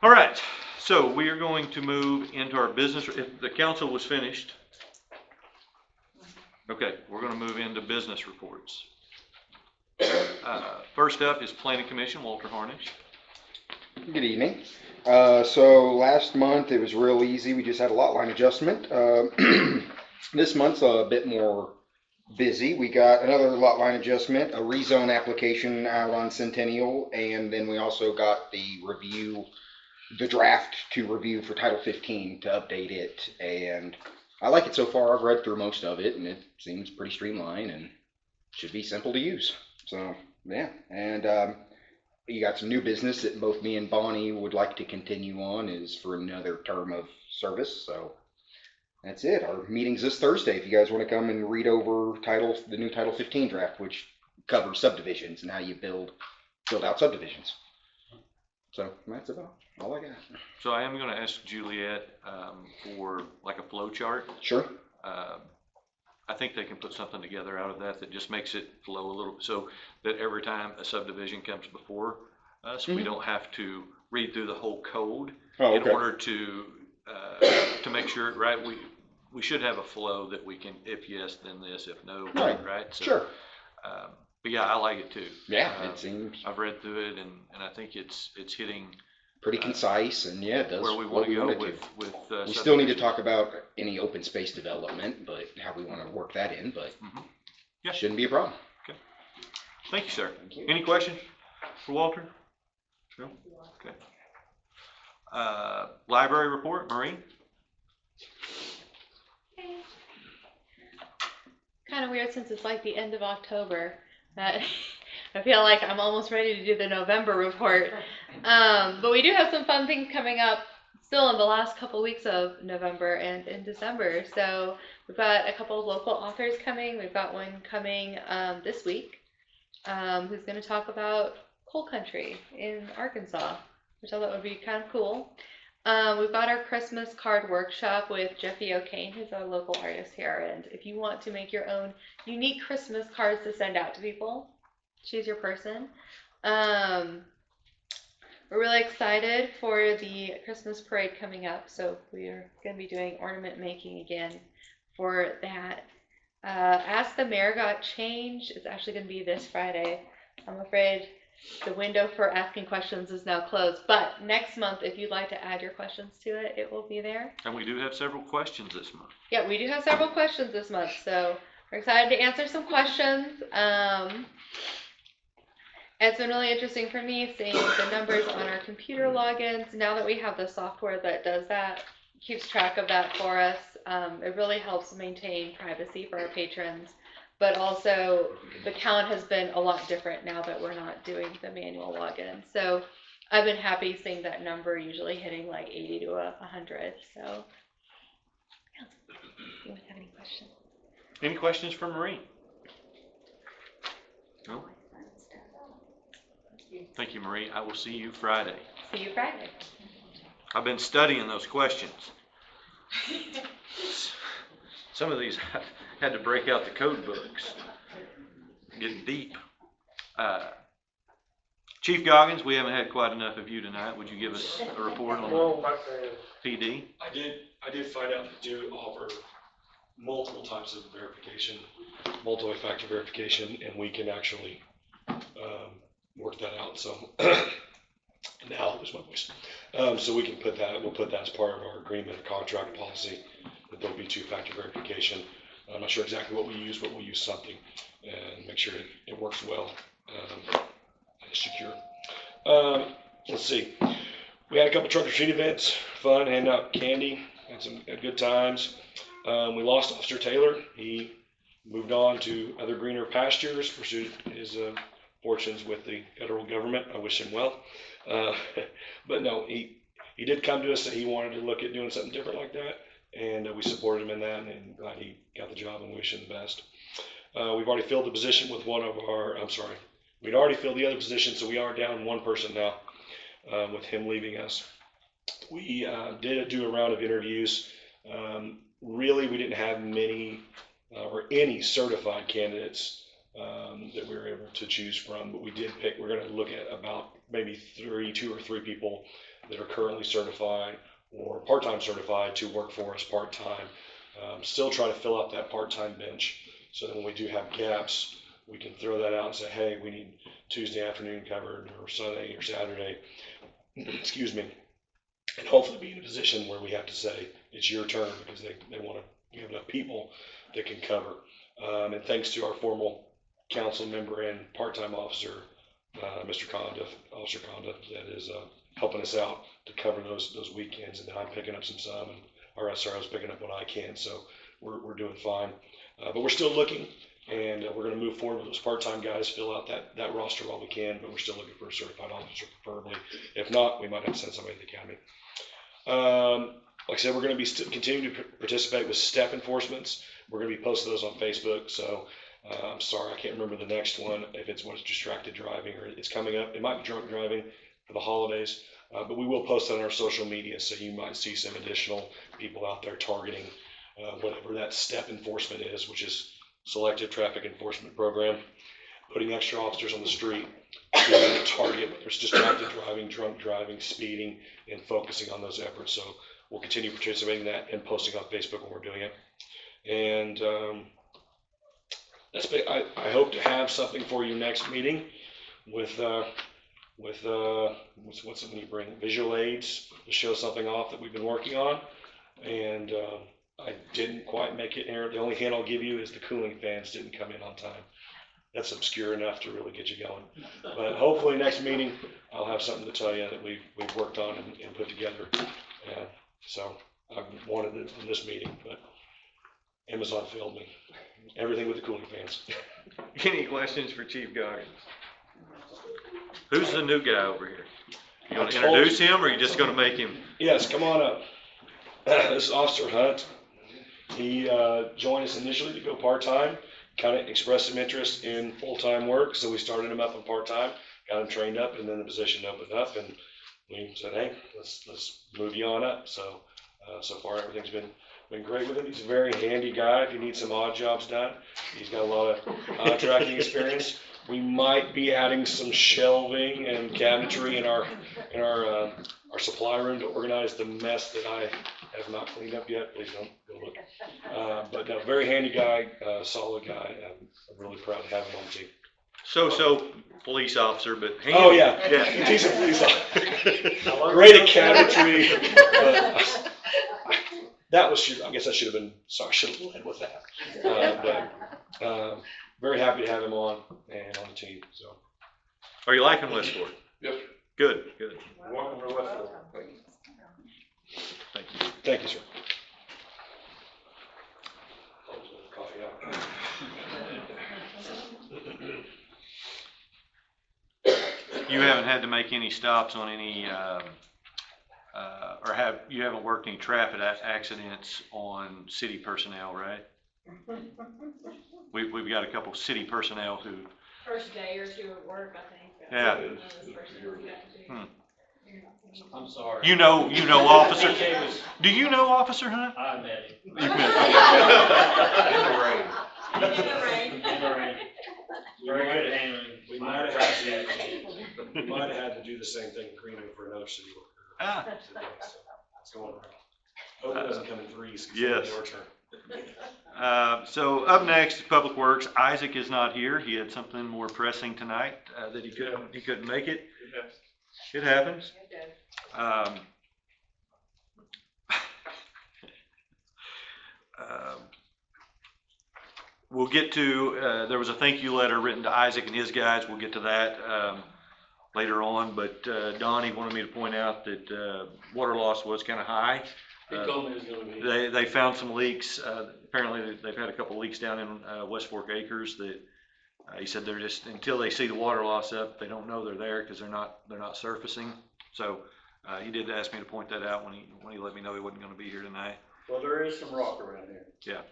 All right, so we are going to move into our business, if the council was finished. Okay, we're gonna move into business reports. First up is Planning Commission, Walter Harnish. Good evening. So last month it was real easy. We just had a lot line adjustment. This month's a bit more busy. We got another lot line adjustment, a rezone application out on Centennial, and then we also got the draft to review for Title 15 to update it. And I like it so far. I've read through most of it, and it seems pretty streamlined and should be simple to use. So yeah, and you got some new business that both me and Bonnie would like to continue on is for another term of service. So that's it. Our meeting's this Thursday. If you guys want to come and read over the new Title 15 draft, which covers subdivisions and how you build out subdivisions. So that's about all I got. So I am gonna ask Juliet for like a flow chart. Sure. I think they can put something together out of that just makes it flow a little, so that every time a subdivision comes before us, we don't have to read through the whole code in order to make sure, right? We should have a flow that we can, if yes, then this, if no, right? So, sure. But yeah, I like it too. Yeah, it seems. I've read through it and I think it's hitting pretty concise, and yeah, it does where we want to go with we still need to talk about any open space development, but how we want to work that in, but yeah, shouldn't be a problem. Okay. Thank you, sir. Thank you. Any questions for Walter? No? Okay. Library report, Maureen? Kind of weird since it's like the end of October that I feel like I'm almost ready to do the November report. But we do have some fun things coming up still in the last couple weeks of November and in December. So we've got a couple of local authors coming. We've got one coming this week who's going to talk about coal country in Arkansas, which I thought would be kind of cool. We've got our Christmas card workshop with Jeffy O'Kane, who's a local artist here. And if you want to make your own unique Christmas cards to send out to people, choose your person. We're really excited for the Christmas parade coming up, so we are going to be doing ornament making again for that. Ask the Mayor got changed. It's actually going to be this Friday. I'm afraid the window for asking questions is now closed, but next month, if you'd like to add your questions to it, it will be there. And we do have several questions this month. Yeah, we do have several questions this month, so we're excited to answer some questions. It's been really interesting for me seeing the numbers on our computer logins. Now that we have the software that does that, keeps track of that for us, it really helps maintain privacy for our patrons. But also, the count has been a lot different now that we're not doing the manual login. So I've been happy seeing that number usually hitting like 80 to 100. So anyone have any questions? Any questions for Marie? No? Thank you, Marie. I will see you Friday. See you Friday. I've been studying those questions. Some of these I had to break out the code books. Getting deep. Chief Goggins, we haven't had quite enough of you tonight. Would you give us a report on PD? I did find out that do offer multiple types of verification, multi-factor verification, and we can actually work that out. So now there's my voice. So we can put that. We'll put that as part of our agreement, or contract policy, that there'll be two-factor verification. I'm not sure exactly what we use, but we'll use something and make sure it works well and is secure. Let's see. We had a couple truck or treat events, fun, hand out candy, had good times. We lost Officer Taylor. He moved on to other greener pastures, pursued his fortunes with the federal government. I wish him well. But no, he did come to us that he wanted to look at doing something different like that, and we supported him in that, and glad he got the job, and wish him the best. We've already filled the position with one of our, we'd already filled the other position, so we are down one person now with him leaving us. We did do a round of interviews. Really, we didn't have many or any certified candidates that we were able to choose from, but we did pick, we're going to look at about maybe two or three people that are currently certified or part-time certified to work for us part-time. Still trying to fill out that part-time bench so that when we do have gaps, we can throw that out and say, hey, we need Tuesday afternoon covered, or Sunday or Saturday, excuse me, and hopefully be in a position where we have to say it's your turn, because they want to have enough people that can cover. And thanks to our formal council member and part-time officer, Mr. Conda, Officer Conda, that is helping us out to cover those weekends, and then I'm picking up some, and our SRO's picking up when I can, so we're doing fine. But we're still looking, and we're going to move forward with those part-time guys, fill out that roster while we can, but we're still looking for a certified officer, preferably. If not, we might have to send somebody to the academy. Like I said, we're going to be continuing to participate with step enforcements. We're going to be posting those on Facebook, so I'm sorry, I can't remember the next one, if it's what's distracted driving, or it's coming up. It might be drunk driving for the holidays, but we will post it on our social media, so you might see some additional people out there targeting whatever that step enforcement is, which is Selective Traffic Enforcement Program, putting extra officers on the street to target whether it's distracted driving, drunk driving, speeding, and focusing on those efforts. So we'll continue participating in that and posting on Facebook when we're doing it. And I hope to have something for you next meeting with what's it when you bring visual aids to show something off that we've been working on. And I didn't quite make it here. The only hint I'll give you is the cooling fans didn't come in on time. That's obscure enough to really get you going. But hopefully next meeting I'll have something to tell you that we've worked on and put together. So I wanted it in this meeting, but Amazon failed me. Everything with the cooling fans. Any questions for Chief Goggins? Who's the new guy over here? You going to introduce him, or are you just going to make him? Yes, come on up. This is Officer Hunt. He joined us initially to go part-time, kind of expressed some interest in full-time work, so we started him up on part-time, got him trained up, and then the position opened up, and we said, hey, let's move you on up. So so far everything's been great with him. He's a very handy guy if you need some odd jobs done. He's got a lot of contracting experience. We might be adding some shelving and cabinetry in our supply room to organize the mess that I have not cleaned up yet. Please don't go look. But no, very handy guy, solid guy. I'm really proud to have him on the team. So police officer, but handy. Oh yeah, he's a police officer. Great at cabinetry. I guess I should have been. Sorry, I should have led with that. But very happy to have him on and on the team. So, are you liking Westport? Yes, sir. Good. Welcome to Westport. Thank you. Thank you, sir. You haven't had to make any stops on any, or or you haven't worked any traffic accidents on city personnel, right? We've got a couple city personnel who, First day or two at work, I think. Yeah. This person has got to. I'm sorry. you know Officer, do you know Officer Hunt? I met him. You've met- In the rain. In the rain. Very good at handling. We might have had to do the same thing, greening for another city worker. Ah. today, so it's going around. Hope it doesn't come in threes. 'cause Yes. it's your turn. So up next is Public Works. Isaac is not here. He had something more pressing tonight, that he couldn't make it. It happens. We'll get to, there was a thank you letter written to Isaac and his guys. We'll get to that, later on, but, Donnie wanted me to point out that, water loss was kind of high. He told me it was gonna be. They found some leaks. Apparently they've had a couple leaks down in West Fork Acres that he said they're just, until they see the water loss up, they don't know they're there because they're not surfacing. So he did ask me to point that out when he let me know he wasn't going to be here tonight. Well, there is some rock around here. Yeah.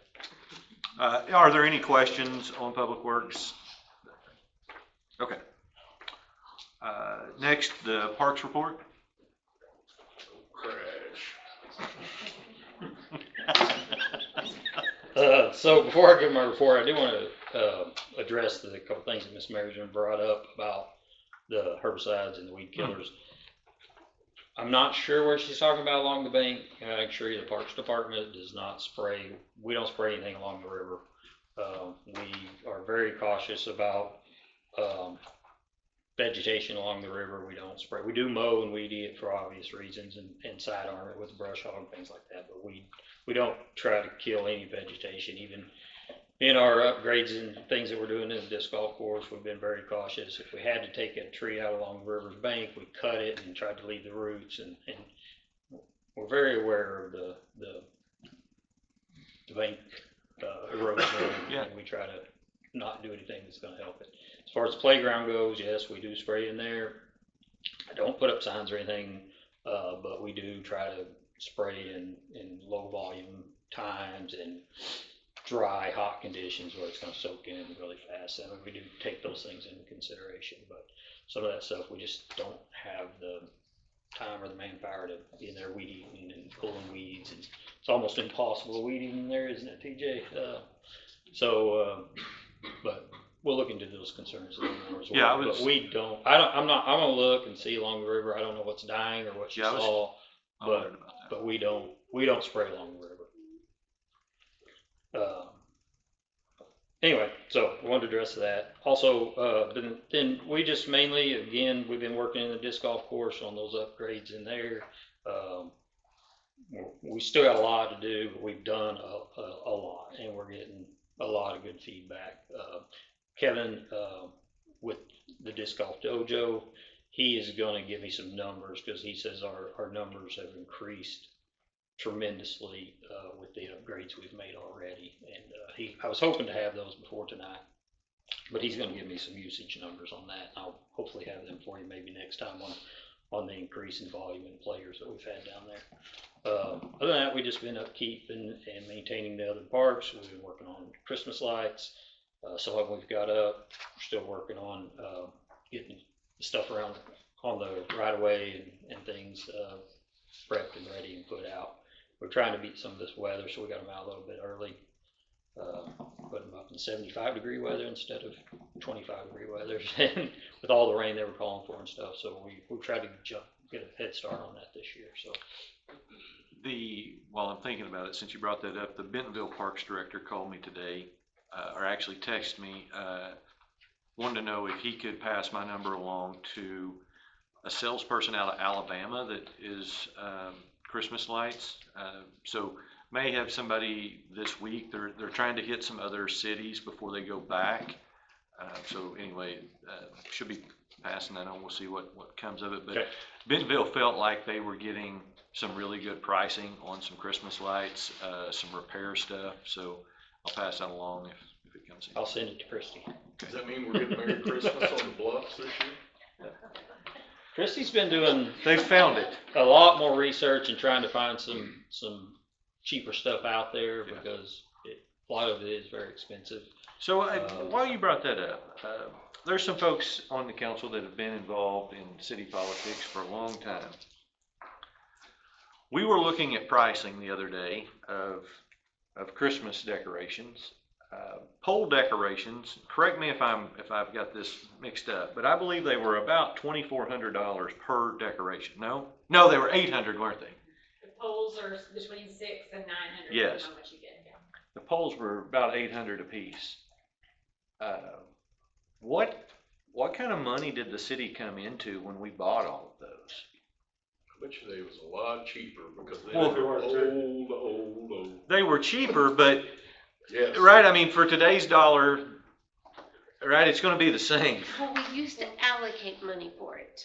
Are there any questions on Public Works? Okay. Next, the Parks report. So before I give my report, I do want to address the couple things that Ms. Marion brought up about the herbicides and the weed killers. I'm not sure where she's talking about along the bank. I can assure you the Parks Department does not spray. We don't spray anything along the river. We are very cautious about vegetation along the river. We don't spray. We do mow and weed eat it for obvious reasons and sidearm it with brush hog and things like that. But we don't try to kill any vegetation. Even in our upgrades and things that we're doing in the disc golf course, we've been very cautious. If we had to take a tree out along the river's bank, we cut it and tried to leave the roots. And we're very aware of the bank erosion. Yeah. And we try to not do anything that's going to help it. As far as the playground goes, yes, we do spray in there. I don't put up signs or anything, but we do try to spray in low volume times and dry, hot conditions where it's going to soak in really fast. I mean, we do take those things into consideration, but some of that stuff we just don't have the time or the manpower to be in there weed eating and pulling weeds. And it's almost impossible to weed eating in there, isn't it, TJ? But we'll look into those concerns a little more as well. Yeah, but we don't. I'm gonna look and see along the river. I don't know what's dying or what you saw, but we don't spray along the river. Anyway, so I wanted to address that. Also, then we just mainly, again, we've been working in the disc golf course on those upgrades in there. We still got a lot to do, but we've done a lot, and we're getting a lot of good feedback. Kevin, with the Disc Golf Dojo, he is going to give me some numbers because he says our numbers have increased tremendously with the upgrades we've made already. And I was hoping to have those before tonight, but he's going to give me some usage numbers on that. I'll hopefully have them for you maybe next time on the increase in volume and players that we've had down there. Other than that, we just been upkeep and maintaining the other parks. We've been working on Christmas lights. Some of them we've got up. We're still working on getting the stuff around on the right of way and things prepped and ready and put out. We're trying to beat some of this weather, so we got them out a little bit early. Put them up in 75-degree weather instead of 25-degree weather, and with all the rain they were calling for and stuff. So we tried to get a head start on that this year. So. While I'm thinking about it, since you brought that up, the Bentonville Parks Director called me today, or actually texted me, wanted to know if he could pass my number along to a salesperson out of Alabama that is Christmas lights. So may have somebody this week. They're trying to hit some other cities before they go back. So anyway, should be passing that on. We'll see what comes of it. But okay. Bentonville felt like they were getting some really good pricing on some Christmas lights, some repair stuff. So I'll pass that along if it comes in. I'll send it to Christy. Does that mean we're getting Merry Christmas on the Bluffs this year? Christy's been doing They found it. a lot more research and trying to find some cheaper stuff out there Yeah. because a lot of it is very expensive. So while you brought that up, there's some folks on the council that have been involved in city politics for a long time. We were looking at pricing the other day of Christmas decorations. Pole decorations, correct me if I've got this mixed up, but I believe they were about $2,400 per decoration. No, they were 800, weren't they? The poles are between 600 and 900. Yes. How much you get? Yeah. The poles were about 800 apiece. What kind of money did the city come into when we bought all of those? I bet you they was a lot cheaper because they Well, were old. They were cheaper, but Yes. right, I mean, for today's dollar, right, it's gonna be the same. Well, we used to allocate money for it.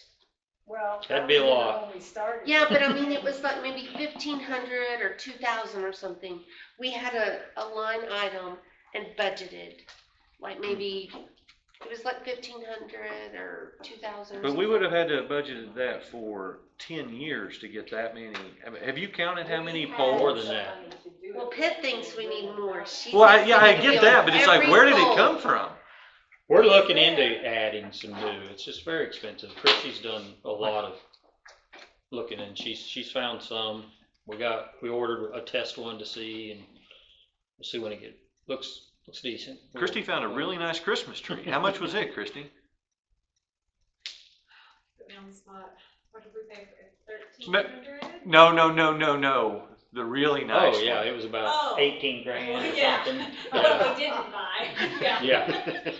Well, That'd be a lot. when we started. Yeah, but I mean, it was like maybe 1,500 or 2,000 or something. We had a line item and budgeted, like maybe, it was like 1,500 or 2,000. But we would have had to have budgeted that for 10 years to get that many. I mean, have you counted how many poles? More than that. Well, Pitt thinks we need more. She Well, thinks yeah, we I need to be get on that, but it's like, every where did it pole. come from? We're looking into adding some new. It's just very expensive. Christy's done a lot of looking, and she's found some. We ordered a test one to see, and we'll see when it looks decent. Christy found a really nice Christmas tree. How much was it, Christy? Put me on the spot. What did we pay for it? No. 1,300? No. The really nice Oh yeah, one. it was about Oh. 18 grand or Yeah. something. What we didn't buy. Yeah. Yeah.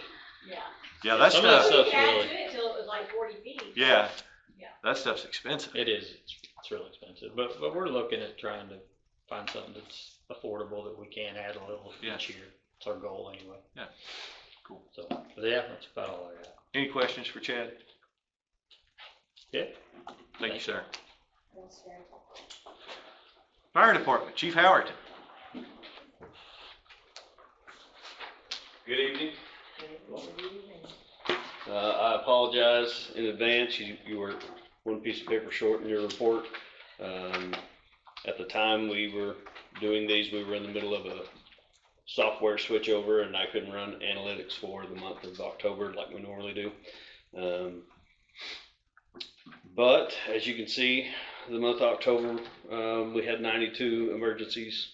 Yeah. Yeah, that Some of that stuff. stuff's We added really. to it till it was like 40 feet. Yeah. Yeah. That stuff's expensive. It is. It's really expensive, but we're looking at trying to find something that's affordable that we can add a little Yeah. each year. It's our goal anyway. Yeah. Cool. So, but yeah, that's about all I got. Any questions for Chad? Yeah. Thank you, sir. Thanks, Jerry. Fire Department, Chief Howerton. Good evening. I apologize in advance. You were one piece of paper short in your report. At the time we were doing these, we were in the middle of a software switchover, and I couldn't run analytics for the month of October like we normally do. But as you can see, the month of October, we had 92 emergencies,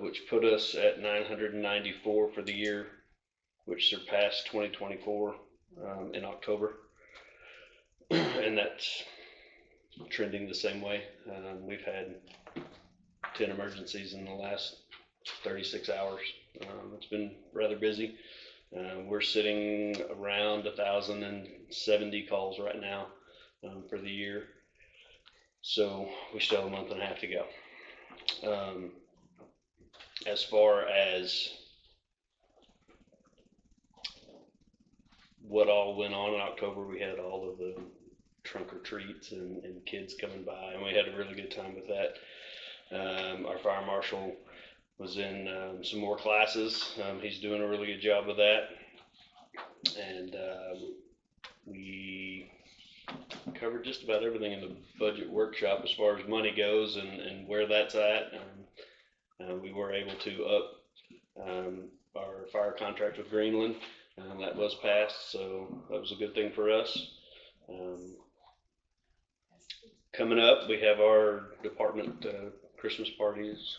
which put us at 994 for the year, which surpassed 2024 in October. And that's trending the same way. We've had 10 emergencies in the last 36 hours. It's been rather busy. We're sitting around 1,070 calls right now for the year. So we still have a month and a half to go. As far as what all went on in October, we had all of the trunk or treats and kids coming by, and we had a really good time with that. Our fire marshal was in some more classes. He's doing a really good job of that. And we covered just about everything in the budget workshop as far as money goes and where that's at. We were able to up our fire contract with Greenland. That was passed, so that was a good thing for us. Coming up, we have our department Christmas parties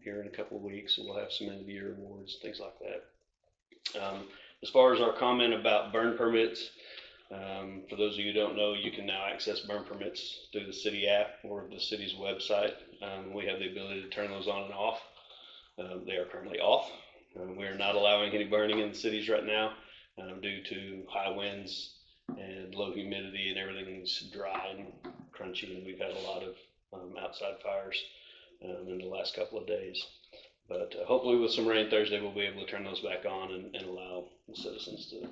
here in a couple of weeks, so we'll have some end of the year awards, things like that. As far as our comment about burn permits, for those of you who don't know, you can now access burn permits through the city app or the city's website. We have the ability to turn those on and off. They are currently off. We are not allowing any burning in the cities right now due to high winds and low humidity, and everything's dry and crunchy, and we've had a lot of outside fires in the last couple of days. But hopefully with some rain Thursday, we'll be able to turn those back on and allow the citizens to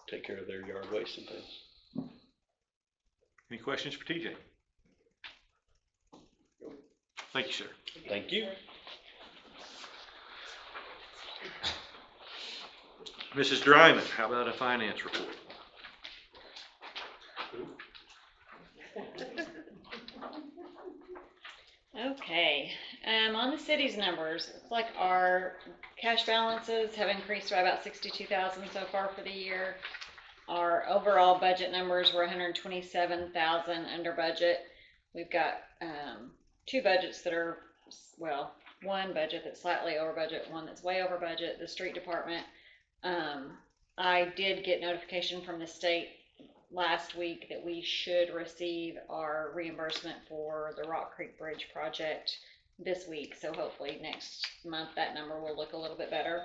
take care of their yard waste and things. Any questions for TJ? Thank you, sir. Thank you. Mrs. Dryman, how about a finance report? on the city's numbers, it's like our cash balances have increased by about 62,000 so far for the year. Our overall budget numbers were 127,000 under budget. We've got two budgets that are, well, one budget that's slightly over budget, one that's way over budget, the street department. I did get notification from the state last week that we should receive our reimbursement for the Rock Creek Bridge project this week. So hopefully next month that number will look a little bit better.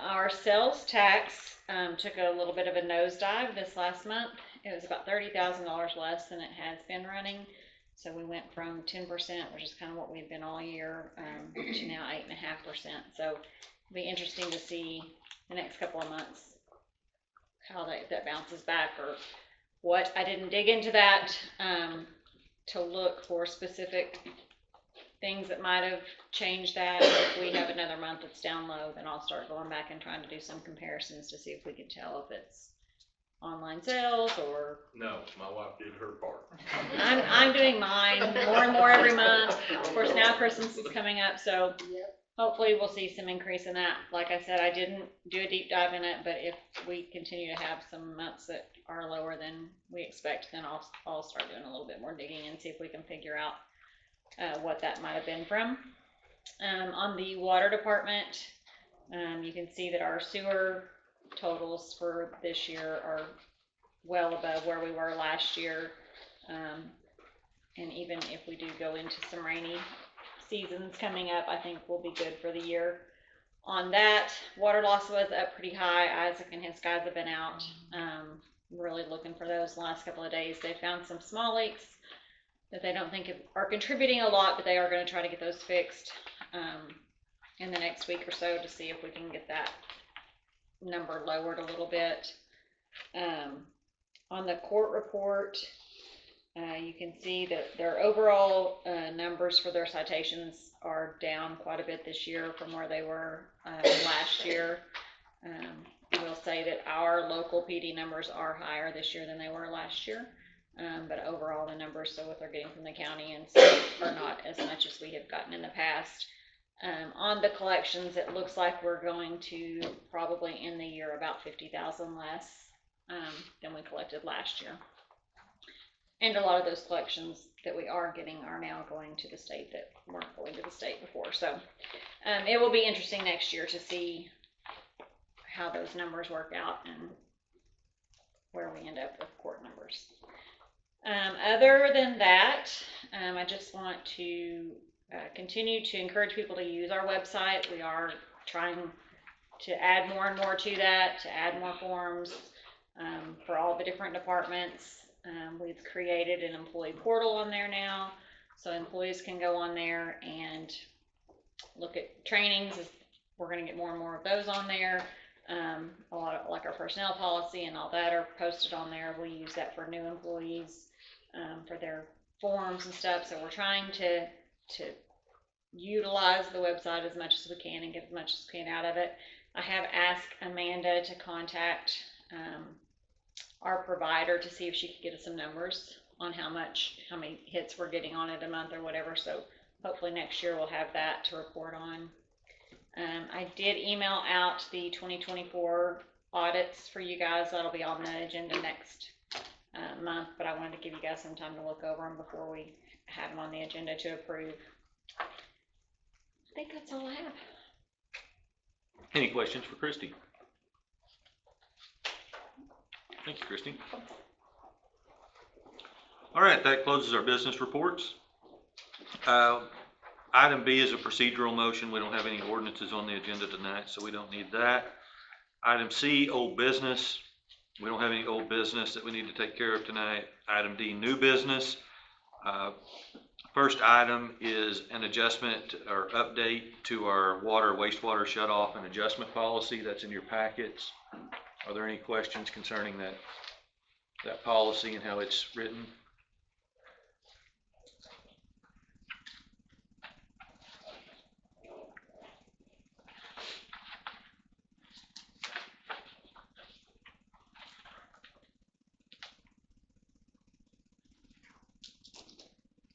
Our sales tax took a little bit of a nosedive this last month. It was about $30,000 less than it has been running. So we went from 10%, which is kind of what we've been all year, to now 8.5%. So it'll be interesting to see the next couple of months how that bounces back or what. I didn't dig into that to look for specific things that might have changed that. If we have another month that's down low, then I'll start going back and trying to do some comparisons to see if we can tell if it's online sales or. No, my wife did her part. I'm doing mine more and more every month. Of course, now Christmas is coming up, so hopefully we'll see some increase in that. Like I said, I didn't do a deep dive in it, but if we continue to have some months that are lower than we expect, then I'll start doing a little bit more digging and see if we can figure out what that might have been from. On the water department, you can see that our sewer totals for this year are well above where we were last year. And even if we do go into some rainy seasons coming up, I think we'll be good for the year. On that, water loss was up pretty high. Isaac and his guys have been out really looking for those the last couple of days. They found some small leaks that they don't think are contributing a lot, but they are going to try to get those fixed in the next week or so to see if we can get that number lowered a little bit. On the court report, you can see that their overall numbers for their citations are down quite a bit this year from where they were last year. I will say that our local PD numbers are higher this year than they were last year. But overall the numbers, so what they're getting from the county and state, are not as much as we have gotten in the past. On the collections, it looks like we're going to probably end the year about 50,000 less than we collected last year. And a lot of those collections that we are getting are now going to the state that weren't going to the state before. So it will be interesting next year to see how those numbers work out and where we end up with court numbers. Other than that, I just want to continue to encourage people to use our website. We are trying to add more and more to that, to add more forms for all the different departments. We've created an employee portal on there now, so employees can go on there and look at trainings. We're going to get more and more of those on there. A lot of, like our personnel policy and all that, are posted on there. We use that for new employees for their forms and stuff. So we're trying to utilize the website as much as we can and get as much as we can out of it. I have asked Amanda to contact our provider to see if she could get us some numbers on how many hits we're getting on it a month or whatever. So hopefully next year we'll have that to report on. I did email out the 2024 audits for you guys. That'll be on the agenda next month, but I wanted to give you guys some time to look over them before we have them on the agenda to approve. I think that's all I have. Any questions for Christy? Thank you, Christy. All right, that closes our business reports. Item B is a procedural motion. We don't have any ordinances on the agenda tonight, so we don't need that. Item C, old business. We don't have any old business that we need to take care of tonight. Item D, new business. First item is an adjustment or update to our water, wastewater shutoff and adjustment policy. That's in your packets. Are there any questions concerning that policy and how it's written?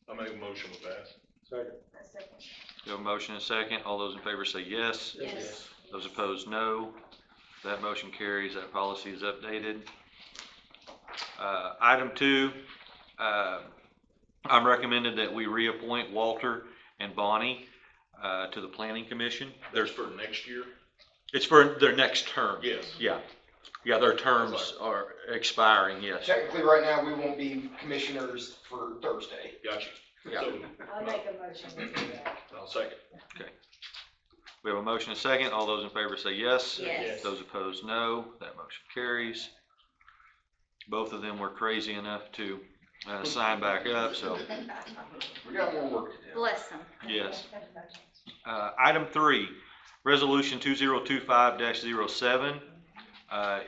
I make a motion with that. Second. We have a motion and a second. All those in favor say yes. Yes. Those opposed, no. That motion carries. That policy is updated. Item 2, I'm recommended that we reappoint Walter and Bonnie to the Planning Commission. There's for next year? It's for their next term. Yes. Yeah. Yeah, their terms are expiring, yes. Technically, right now, we won't be commissioners for Thursday. Gotcha. Yeah. So, I'll make a motion to do that. I'll second. We have a motion and a second. All those in favor say yes. Yes. Those opposed, no. That motion carries. Both of them were crazy enough to sign back up, so We got more work to do. Bless them. yes. Item 3, Resolution 2025-07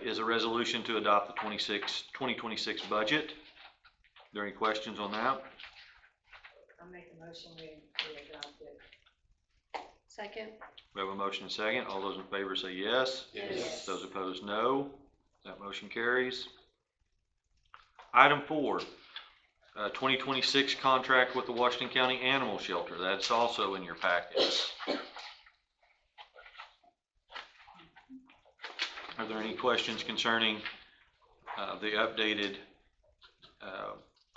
is a resolution to adopt the 2026 budget. Are there any questions on that? I'll make a motion, we adopt it. Second. We have a motion and a second. All those in favor say yes. Yes. Those opposed, no. That motion carries. Item 4, 2026 contract with the Washington County Animal Shelter. That's also in your packets. Are there any questions concerning the updated,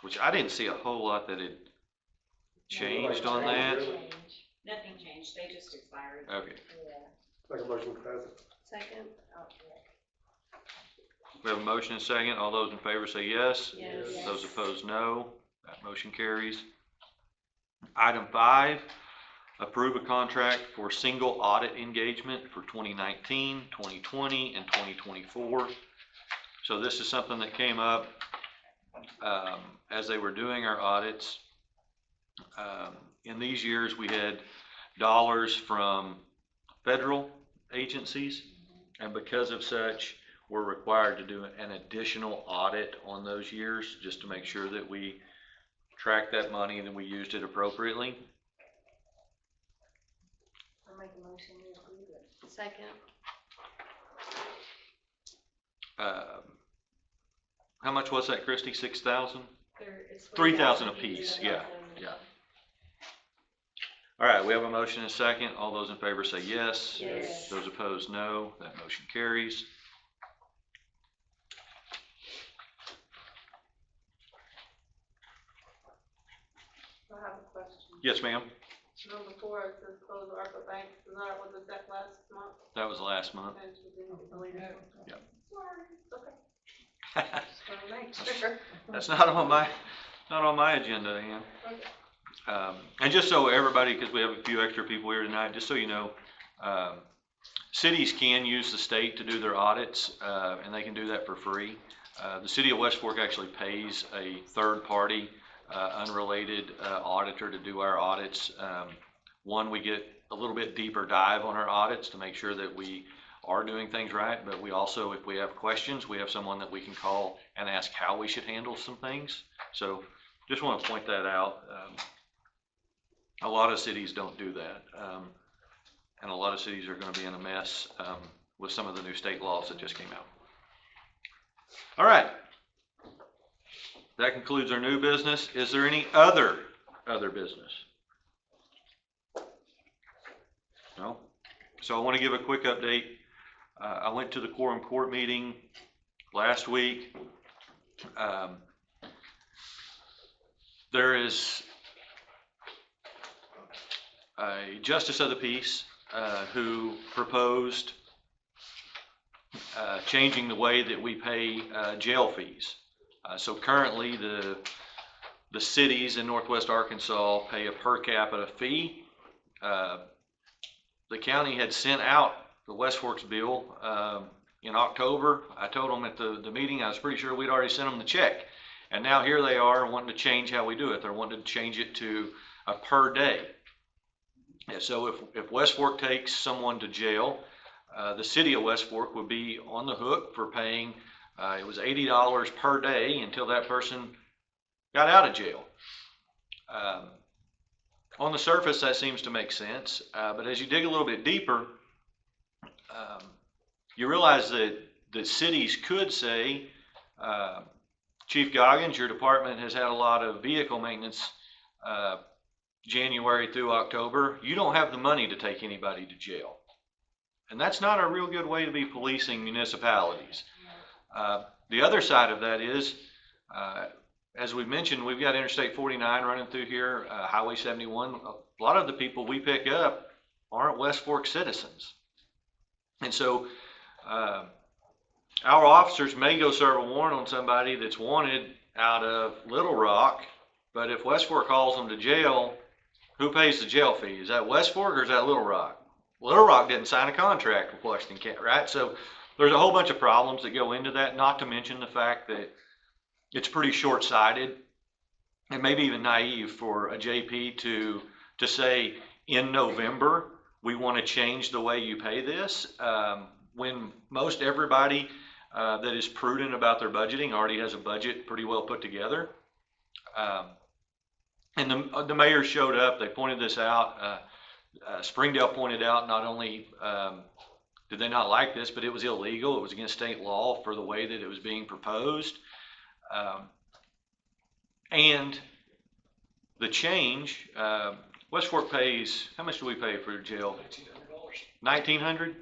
which I didn't see a whole lot that had changed on that? Nothing changed, they just expired. Okay. Make a motion to pass it. Second. We have a motion and a second. All those in favor say yes. Yes. Those opposed, no. That motion carries. Item 5, approve a contract for single audit engagement for 2019, 2020, and 2024. So this is something that came up as they were doing our audits. In these years, we had dollars from federal agencies, and because of such, we're required to do an additional audit on those years just to make sure that we tracked that money and that we used it appropriately. I'll make a motion to approve it. Second. How much was that, Christie? 6,000? It's 3,000 apiece, yeah. All right, we have a motion and a second. All those in favor say yes. Yes. Those opposed, no. That motion carries. I have a question. Yes, ma'am. Number 4, it says close ARPA banks, is that, was it that last month? That was last month. And you didn't delete it? Yep. Sorry, it's okay. Just wanna make sure. That's not on my agenda, Ann. Okay. And just so everybody, because we have a few extra people here tonight, just so you know, cities can use the state to do their audits, and they can do that for free. The city of West Fork actually pays a third-party, unrelated auditor to do our audits. One, we get a little bit deeper dive on our audits to make sure that we are doing things right, but we also, if we have questions, we have someone that we can call and ask how we should handle some things. So just want to point that out. A lot of cities don't do that, and a lot of cities are going to be in a mess with some of the new state laws that just came out. All right, that concludes our new business. Is there any other business? No? So I want to give a quick update. I went to the Quorum Court meeting last week. There is a justice of the peace who proposed changing the way that we pay jail fees. So currently the cities in Northwest Arkansas pay a per capita fee. The county had sent out the West Forks bill in October. I told them at the meeting I was pretty sure we'd already sent them the check. And now here they are wanting to change how we do it. They're wanting to change it to a per day. And so if West Fork takes someone to jail, the city of West Fork would be on the hook for paying, it was $80 per day until that person got out of jail. On the surface, that seems to make sense, but as you dig a little bit deeper, you realize that the cities could say, Chief Goggins, your department has had a lot of vehicle maintenance January through October, you don't have the money to take anybody to jail. And that's not a real good way to be policing municipalities. The other side of that is, as we mentioned, we've got Interstate 49 running through here, Highway 71. A lot of the people we pick up aren't West Fork citizens. And so our officers may go serve a warrant on somebody that's wanted out of Little Rock, but if West Fork hauls them to jail, who pays the jail fee? Is that West Fork or is that Little Rock? Little Rock didn't sign a contract with Washington County, right? So there's a whole bunch of problems that go into that, not to mention the fact that it's pretty short-sighted and maybe even naive for a JP to say in November, we want to change the way you pay this, when most everybody that is prudent about their budgeting already has a budget pretty well put together. And the mayor showed up, they pointed this out. Springdale pointed out not only did they not like this, but it was illegal. It was against state law for the way that it was being proposed. And the change, West Fork pays, how much do we pay for jail? $1,900.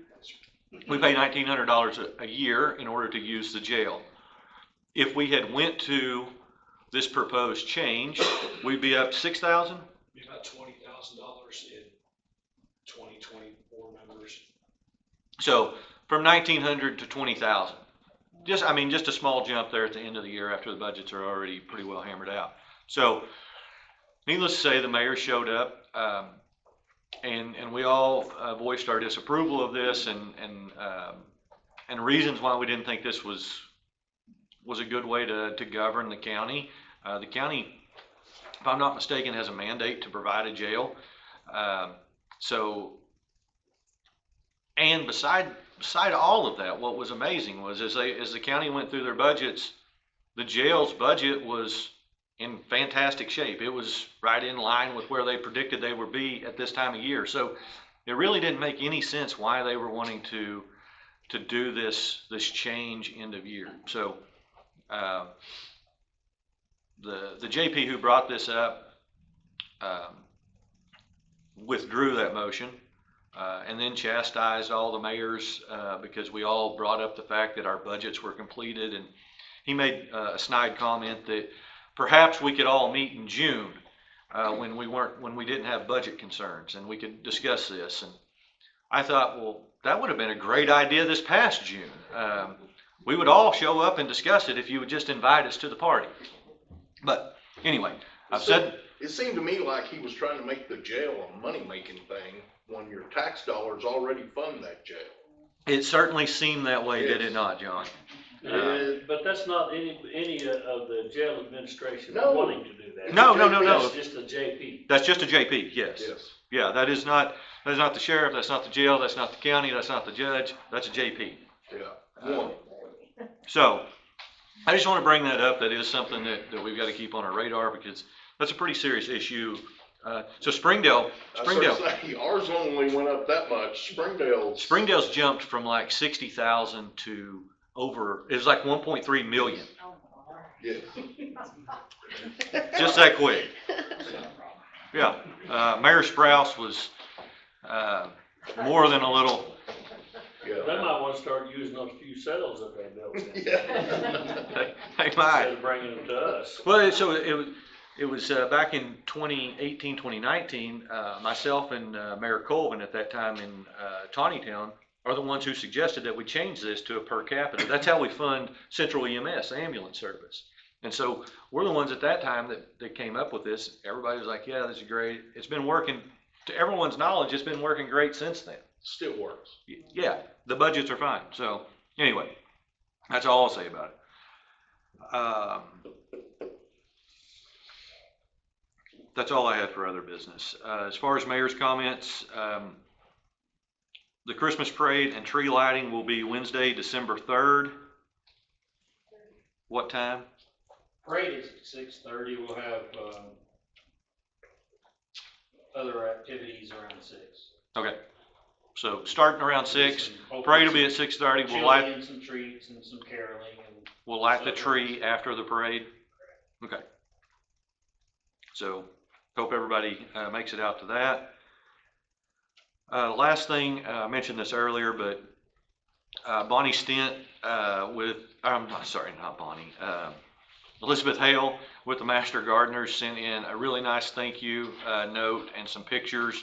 We pay $1,900 a year in order to use the jail. If we had went to this proposed change, we'd be up $6,000. Be about $20,000 in 2024 numbers. So from 1,900 to 20,000. Just a small jump there at the end of the year after the budgets are already pretty well hammered out. So needless to say, the mayor showed up, and we all voiced our disapproval of this and reasons why we didn't think this was a good way to govern the county. The county, if I'm not mistaken, has a mandate to provide a jail. And beside all of that, what was amazing was as the county went through their budgets, the jail's budget was in fantastic shape. It was right in line with where they predicted they would be at this time of year. So it really didn't make any sense why they were wanting to do this change end of year. So the JP who brought this up withdrew that motion. And then chastised all the mayors because we all brought up the fact that our budgets were completed, and he made a snide comment that perhaps we could all meet in June when we didn't have budget concerns and we could discuss this. And I thought, well, that would have been a great idea this past June. We would all show up and discuss it if you would just invite us to the party. But anyway, it seemed to me like he was trying to make the jail a money-making thing when your tax dollars already fund that jail. It certainly seemed that way, did it not, John? But that's not any of the jail administration No. wanting to do that. No. That's just a JP. That's just a JP, yes. Yes. Yeah, that is not the sheriff, that's not the jail, that's not the county, that's not the judge, that's a JP. Yeah. So, I just want to bring that up. That is something that we've got to keep on our radar because that's a pretty serious issue. So Springdale, Ours only went up that much. Springdale's jumped from like 60,000 to over, it was like 1.3 million. Yeah. Just that quick. Yeah. Mayor Sprouse was more than a little. Yeah. They might want to start using those few cells that they built in. They might. Instead of bringing them to us. Well, so it was back in 2018, 2019, myself and Mayor Colvin at that time in Tawnytown are the ones who suggested that we change this to a per capita. That's how we fund Central EMS, ambulance service. And so we're the ones at that time that came up with this. Everybody was like, yeah, this is great. It's been working, to everyone's knowledge, it's been working great since then. Still works. Yeah, the budgets are fine. So anyway, that's all I'll say about it. That's all I had for other business. As far as mayor's comments, the Christmas parade and tree lighting will be Wednesday, December 3rd. What time? Parade is at 6:30. We'll have other activities around 6. Okay. So starting around 6, parade will be at 6:30. We'll light some treats and some caroling. And we'll light the tree after the parade. Okay. So hope everybody makes it out to that. Last thing, I mentioned this earlier, but Bonnie Stent not Bonnie, Elizabeth Hale with the Master Gardeners sent in a really nice thank you note and some pictures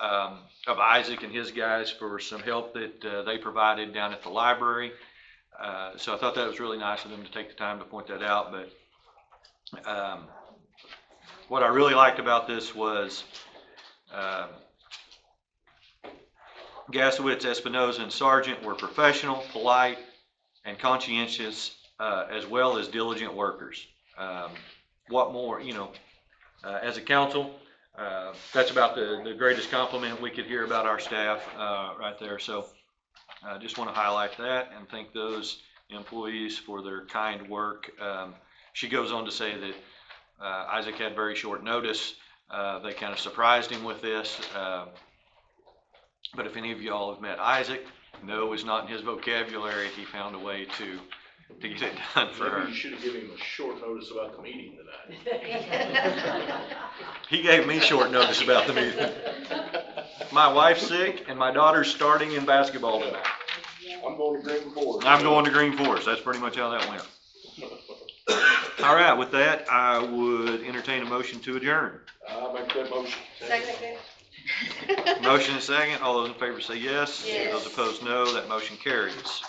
of Isaac and his guys for some help that they provided down at the library. So I thought that was really nice of them to take the time to point that out. But what I really liked about this was Gasowitz, Espinoza, and Sargent were professional, polite, and conscientious, as well as diligent workers. What more, as a council, that's about the greatest compliment we could hear about our staff right there. So I just want to highlight that and thank those employees for their kind work. She goes on to say that Isaac had very short notice. They kind of surprised him with this. But if any of y'all have met Isaac, no is not in his vocabulary. He found a way to get it done for her. Maybe you should have given him a short notice about the meeting tonight. He gave me short notice about the meeting. My wife's sick and my daughter's starting in basketball tonight. I'm going to Green Forest. I'm going to Green Forest. That's pretty much how that went. All right, with that, I would entertain a motion to adjourn. I'll make that motion. Second. Motion and second. All those in favor say yes. Yes. Those opposed, no. That motion carries.